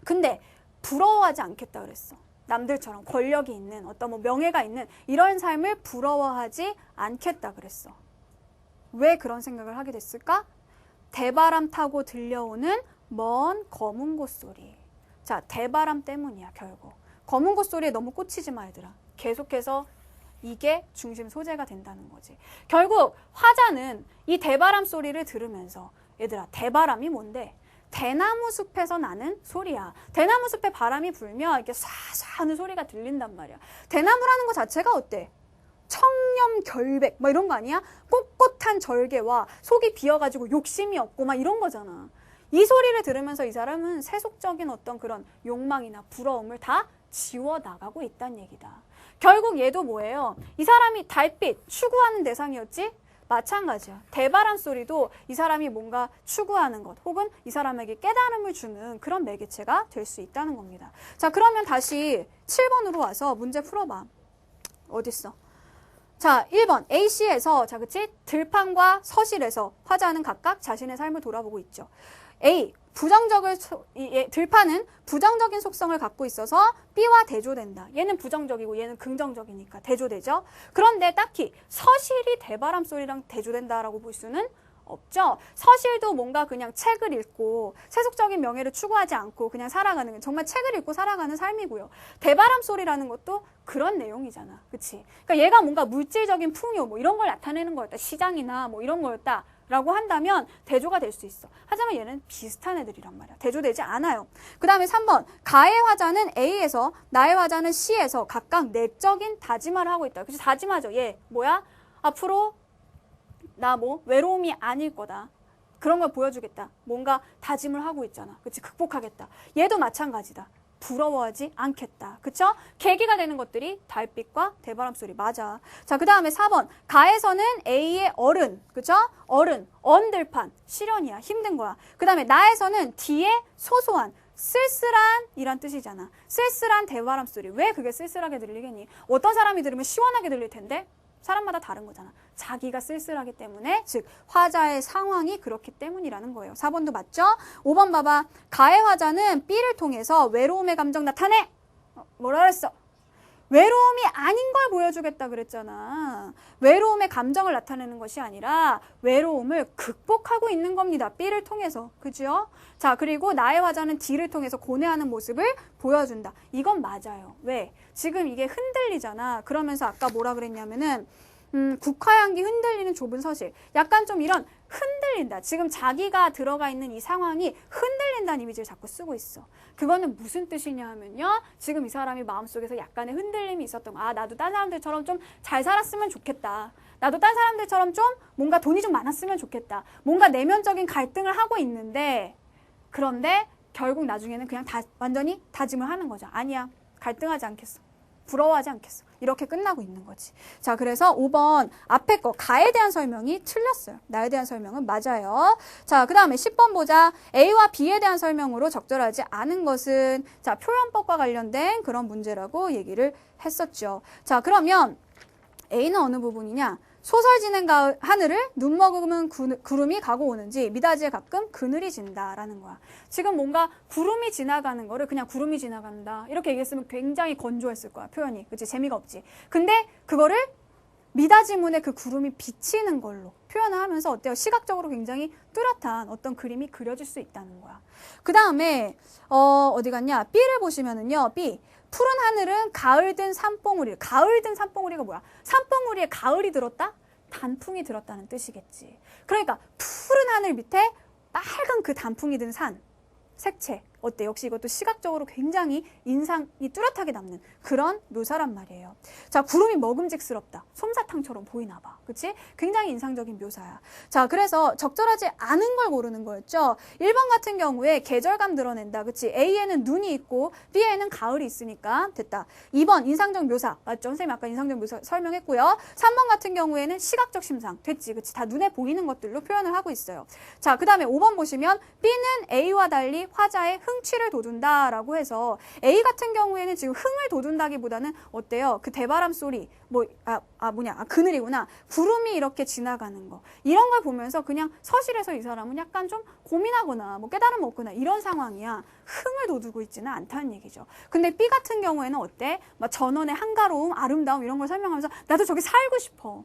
근데 부러워하지 않겠다 그랬어. 남들처럼 권력이 있는 어떤 뭐 명예가 있는 이런 삶을 부러워하지 않겠다 그랬어. 왜 그런 생각을 하게 됐을까? 대바람 타고 들려오는 먼 검은 곳 소리. 자, 대바람 때문이야, 결국. 검은 곳 소리에 너무 꽂히지 마, 얘들아. 계속해서 이게 중심 소재가 된다는 거지. 결국 화자는 이 대바람 소리를 들으면서 얘들아, 대바람이 뭔데? 대나무 숲에서 나는 소리야. 대나무 숲에 바람이 불면 이렇게 쏴쏴 하는 소리가 들린단 말이야. 대나무라는 거 자체가 어때? 청렴 결백 막 이런 거 아니야? 꼿꼿한 절개와 속이 비어가지고 욕심이 없고 막 이런 거잖아. 이 소리를 들으면서 이 사람은 세속적인 어떤 그런 욕망이나 부러움을 다 지워나가고 있다는 얘기다. 결국 얘도 뭐예요? 이 사람이 달빛 추구하는 대상이었지? 마찬가지야. 대바람 소리도 이 사람이 뭔가 추구하는 것 혹은 이 사람에게 깨달음을 주는 그런 매개체가 될 수 있다는 겁니다. 자, 그러면 다시 7번으로 와서 문제 풀어봐. 어딨어? 자, 1번 A씨에서 자, 그치? 들판과 서실에서 화자는 각각 자신의 삶을 돌아보고 있죠. A, 들판은 부정적인 속성을 갖고 있어서 B와 대조된다. 얘는 부정적이고 얘는 긍정적이니까 대조되죠. 그런데 딱히 서실이 대바람 소리랑 대조된다라고 볼 수는 없죠. 서실도 뭔가 그냥 책을 읽고 세속적인 명예를 추구하지 않고 그냥 살아가는 정말 책을 읽고 살아가는 삶이고요. 대바람 소리라는 것도 그런 내용이잖아. 그치? 그러니까 얘가 뭔가 물질적인 풍요 뭐 이런 걸 나타내는 거였다. 시장이나 뭐 이런 거였다. 라고 한다면 대조가 될 수 있어. 하지만 얘는 비슷한 애들이란 말이야. 대조되지 않아요. 그 다음에 3번. 가의 화자는 A에서 나의 화자는 C에서 각각 내적인 다짐을 하고 있다. 그치? 다짐하죠. 얘 뭐야? 앞으로 나 뭐 외로움이 아닐 거다. 그런 걸 보여주겠다. 뭔가 다짐을 하고 있잖아. 그치? 극복하겠다. 얘도 마찬가지다. 부러워하지 않겠다. 그쵸? 계기가 되는 것들이 달빛과 대바람 소리. 맞아. 자, 그 다음에 4번. 가에서는 A의 어른. 그쵸? 어른. 언들판. 시련이야. 힘든 거야. 그 다음에 나에서는 D의 소소한. 쓸쓸한 이란 뜻이잖아. 쓸쓸한 대바람 소리. 왜 그게 쓸쓸하게 들리겠니? 어떤 사람이 들으면 시원하게 들릴 텐데 사람마다 다른 거잖아. 자기가 쓸쓸하기 때문에, 즉 화자의 상황이 그렇기 때문이라는 거예요. 4번도 맞죠? 5번 봐봐. 가의 화자는 B를 통해서 외로움의 감정 나타내. 뭐라 그랬어? 외로움이 아닌 걸 보여주겠다 그랬잖아. 외로움의 감정을 나타내는 것이 아니라 외로움을 극복하고 있는 겁니다. B를 통해서. 그죠? 자, 그리고 나의 화자는 D를 통해서 고뇌하는 모습을 보여준다. 이건 맞아요. 왜? 지금 이게 흔들리잖아. 그러면서 아까 뭐라 그랬냐면은 국화향기 흔들리는 좁은 서실. 약간 좀 이런 흔들린다. 지금 자기가 들어가 있는 이 상황이 흔들린다는 이미지를 자꾸 쓰고 있어. 그거는 무슨 뜻이냐 하면요. 지금 이 사람이 마음속에서 약간의 흔들림이 있었던 거. 아, 나도 딴 사람들처럼 좀 잘 살았으면 좋겠다. 나도 딴 사람들처럼 좀 뭔가 돈이 좀 많았으면 좋겠다. 뭔가 내면적인 갈등을 하고 있는데 그런데 결국 나중에는 그냥 완전히 다짐을 하는 거죠. 아니야. 갈등하지 않겠어. 부러워하지 않겠어. 이렇게 끝나고 있는 거지. 자, 그래서 5번 앞에 거 가에 대한 설명이 틀렸어요. 나에 대한 설명은 맞아요. 자, 그 다음에 10번 보자. A와 B에 대한 설명으로 적절하지 않은 것은 자, 표현법과 관련된 그런 문제라고 얘기를 했었죠. 자, 그러면 A는 어느 부분이냐? 소설 지는 하늘을 눈 머금은 구름이 가고 오는지 미닫이에 가끔 그늘이 진다라는 거야. 지금 뭔가 구름이 지나가는 거를 그냥 구름이 지나간다 이렇게 얘기했으면 굉장히 건조했을 거야. 표현이. 그치? 재미가 없지. 근데 그거를 미닫이 문에 그 구름이 비치는 걸로 표현을 하면서 어때요? 시각적으로 굉장히 뚜렷한 어떤 그림이 그려질 수 있다는 거야. 그 다음에 어디 갔냐? B를 보시면은요. B. 푸른 하늘은 가을 든 산봉우리. 가을 든 산봉우리가 뭐야? 산봉우리에 가을이 들었다? 단풍이 들었다는 뜻이겠지. 그러니까 푸른 하늘 밑에 빨간 그 단풍이 든 산, 색채. 어때? 역시 이것도 시각적으로 굉장히 인상이 뚜렷하게 남는 그런 묘사란 말이에요. 자, 구름이 먹음직스럽다. 솜사탕처럼 보이나 봐. 그치? 굉장히 인상적인 묘사야. 자, 그래서 적절하지 않은 걸 고르는 거였죠. 1번 같은 경우에 계절감 드러낸다. 그치? A에는 눈이 있고 B에는 가을이 있으니까 됐다. 2번 인상적 묘사. 맞죠? 선생님 아까 인상적 묘사 설명했고요. 3번 같은 경우에는 시각적 심상. 됐지? 그치? 다 눈에 보이는 것들로 표현을 하고 있어요. 자, 그 다음에 5번 보시면 B는 A와 달리 화자의 흥취를 돋운다라고 해서 A 같은 경우에는 지금 흥을 돋운다기보다는 어때요? 그 대바람 소리, 그늘이구나. 구름이 이렇게 지나가는 거. 이런 걸 보면서 그냥 서실에서 이 사람은 약간 좀 고민하거나 뭐 깨달음 얻거나 이런 상황이야. 흥을 돋우고 있지는 않다는 얘기죠. 근데 B 같은 경우에는 어때? 막 전원의 한가로움, 아름다움 이런 걸 설명하면서 나도 저기 살고 싶어.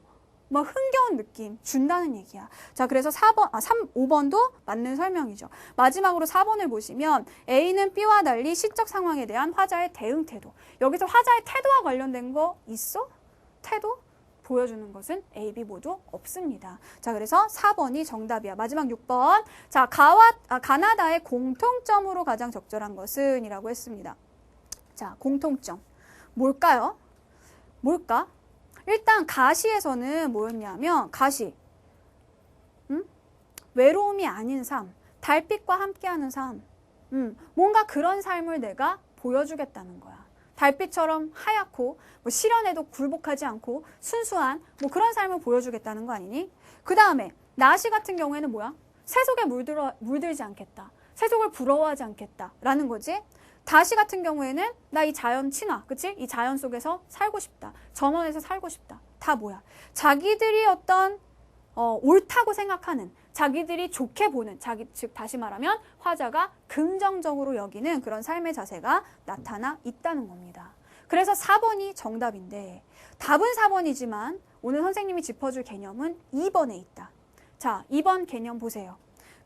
막 흥겨운 느낌 준다는 얘기야. 자, 그래서 5번도 맞는 설명이죠. 마지막으로 4번을 보시면 A는 B와 달리 시적 상황에 대한 화자의 대응 태도. 여기서 화자의 태도와 관련된 거 있어? 태도? 보여주는 것은 A, B 모두 없습니다. 자, 그래서 4번이 정답이야. 마지막 6번. 자, 가나다의 공통점으로 가장 적절한 것은 이라고 했습니다. 자, 공통점. 뭘까요? 뭘까? 일단 가시에서는 뭐였냐면 가시, 외로움이 아닌 삶, 달빛과 함께하는 삶, 뭔가 그런 삶을 내가 보여주겠다는 거야. 달빛처럼 하얗고 뭐 시련에도 굴복하지 않고 순수한 뭐 그런 삶을 보여주겠다는 거 아니니? 그 다음에 나시 같은 경우에는 뭐야? 세속에 물들지 않겠다. 세속을 부러워하지 않겠다 라는 거지. 다시 같은 경우에는 나 이 자연 친화, 그치? 이 자연 속에서 살고 싶다. 전원에서 살고 싶다. 다 뭐야? 자기들이 어떤 옳다고 생각하는, 자기들이 좋게 보는, 즉 다시 말하면 화자가 긍정적으로 여기는 그런 삶의 자세가 나타나 있다는 겁니다. 그래서 4번이 정답인데 답은 4번이지만 오늘 선생님이 짚어줄 개념은 2번에 있다. 자, 2번 개념 보세요.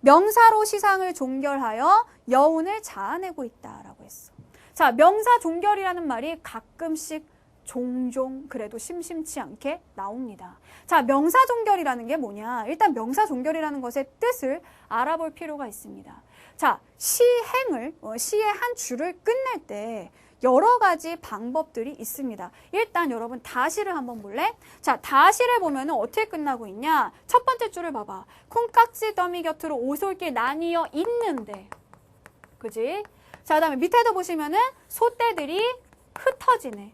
명사로 시상을 종결하여 여운을 자아내고 있다라고 했어. 자, 명사 종결이라는 말이 가끔씩 종종 그래도 심심치 않게 나옵니다. 자, 명사 종결이라는 게 뭐냐? 일단 명사 종결이라는 것의 뜻을 알아볼 필요가 있습니다. 자, 시행을 시의 한 줄을 끝낼 때 여러 가지 방법들이 있습니다. 일단 여러분 다시를 한번 볼래? 자, 다시를 보면 어떻게 끝나고 있냐? 첫 번째 줄을 봐봐. 콩깍지 더미 곁으로 오솔길 나뉘어 있는데. 그지? 자, 그 다음에 밑에도 보시면은 소떼들이 흩어지네.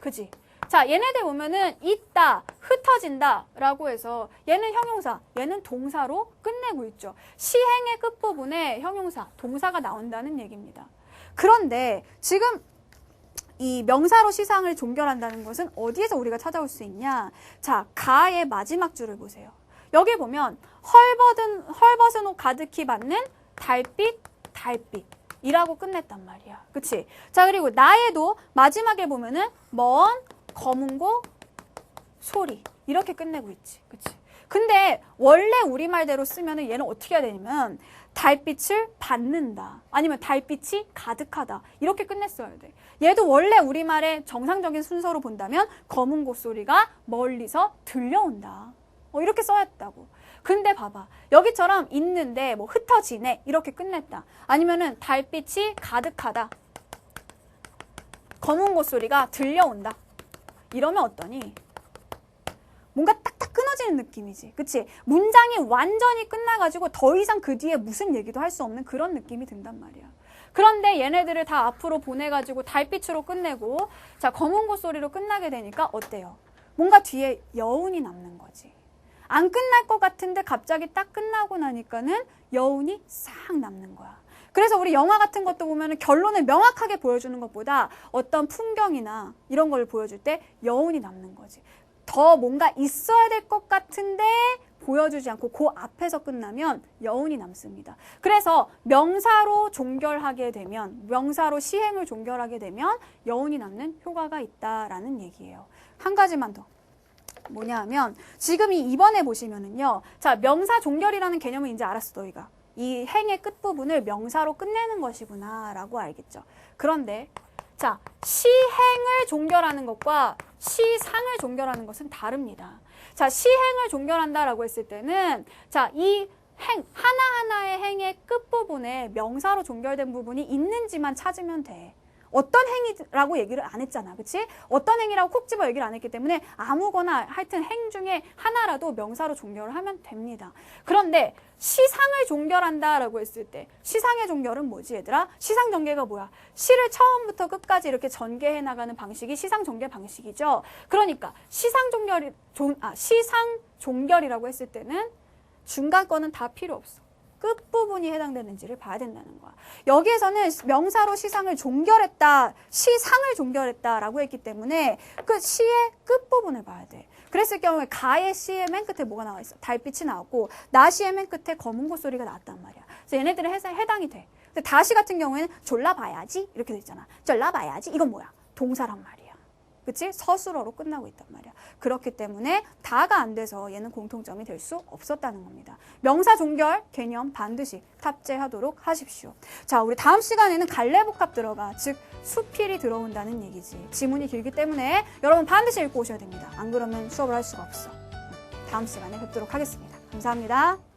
그지? 자, 얘네들 보면은 있다, 흩어진다 라고 해서 얘는 형용사, 얘는 동사로 끝내고 있죠. 시행의 끝부분에 형용사, 동사가 나온다는 얘기입니다. 그런데 지금 이 명사로 시상을 종결한다는 것은 어디에서 우리가 찾아올 수 있냐? 자, 가의 마지막 줄을 보세요. 여기 보면 헐벗은 옷 가득히 받는 달빛이라고 끝냈단 말이야. 그치? 자, 그리고 나에도 마지막에 보면은 먼 검은고 소리 이렇게 끝내고 있지. 그치? 근데 원래 우리말대로 쓰면은 얘는 어떻게 해야 되냐면 달빛을 받는다. 아니면 달빛이 가득하다. 이렇게 끝냈어야 돼. 얘도 원래 우리말의 정상적인 순서로 본다면 검은 고소리가 멀리서 들려온다. 이렇게 써야겠다고. 근데 봐봐. 여기처럼 있는데 뭐 흩어지네 이렇게 끝냈다. 아니면은 달빛이 가득하다. 검은 곳소리가 들려온다. 이러면 어떠니? 뭔가 딱딱 끊어지는 느낌이지. 그치? 문장이 완전히 끝나가지고 더 이상 그 뒤에 무슨 얘기도 할 수 없는 그런 느낌이 든단 말이야. 그런데 얘네들을 다 앞으로 보내가지고 달빛으로 끝내고 자 검은 곳소리로 끝나게 되니까 어때요? 뭔가 뒤에 여운이 남는 거지. 안 끝날 것 같은데 갑자기 딱 끝나고 나니까는 여운이 싹 남는 거야. 그래서 우리 영화 같은 것도 보면 결론을 명확하게 보여주는 것보다 어떤 풍경이나 이런 걸 보여줄 때 여운이 남는 거지. 더 뭔가 있어야 될 것 같은데 보여주지 않고 그 앞에서 끝나면 여운이 남습니다. 그래서 명사로 종결하게 되면, 명사로 시행을 종결하게 되면 여운이 남는 효과가 있다라는 얘기예요. 한 가지만 더. 뭐냐 하면 지금 이 2번에 보시면은요. 자, 명사 종결이라는 개념을 이제 알았어, 너희가. 이 행의 끝부분을 명사로 끝내는 것이구나 라고 알겠죠. 그런데 자, 시행을 종결하는 것과 시상을 종결하는 것은 다릅니다. 자, 시행을 종결한다라고 했을 때는 자, 이 행, 하나하나의 행의 끝부분에 명사로 종결된 부분이 있는지만 찾으면 돼. 어떤 행위라고 얘기를 안 했잖아. 그치? 어떤 행위라고 콕 집어 얘기를 안 했기 때문에 아무거나 하여튼 행 중에 하나라도 명사로 종결을 하면 됩니다. 그런데 시상을 종결한다라고 했을 때 시상의 종결은 뭐지 얘들아? 시상 전개가 뭐야? 시를 처음부터 끝까지 이렇게 전개해 나가는 방식이 시상 전개 방식이죠. 그러니까 시상 종결이라고 했을 때는 중간 거는 다 필요 없어. 끝부분이 해당되는지를 봐야 된다는 거야. 여기에서는 명사로 시상을 종결했다, 시상을 종결했다라고 했기 때문에 그 시의 끝부분을 봐야 돼. 그랬을 경우에 가의 시의 맨 끝에 뭐가 나와 있어? 달빛이 나왔고 나 시의 맨 끝에 검은 곳소리가 나왔단 말이야. 그래서 얘네들은 해당이 돼. 근데 다시 같은 경우에는 졸라봐야지 이렇게 돼 있잖아. 졸라봐야지 이건 뭐야? 동사란 말이야. 그치? 서술어로 끝나고 있단 말이야. 그렇기 때문에 다가 안 돼서 얘는 공통점이 될 수 없었다는 겁니다. 명사 종결 개념 반드시 탑재하도록 하십시오. 자, 우리 다음 시간에는 갈래복합 들어가, 즉 수필이 들어온다는 얘기지. 지문이 길기 때문에 여러분 반드시 읽고 오셔야 됩니다. 안 그러면 수업을 할 수가 없어. 다음 시간에 뵙도록 하겠습니다. 감사합니다.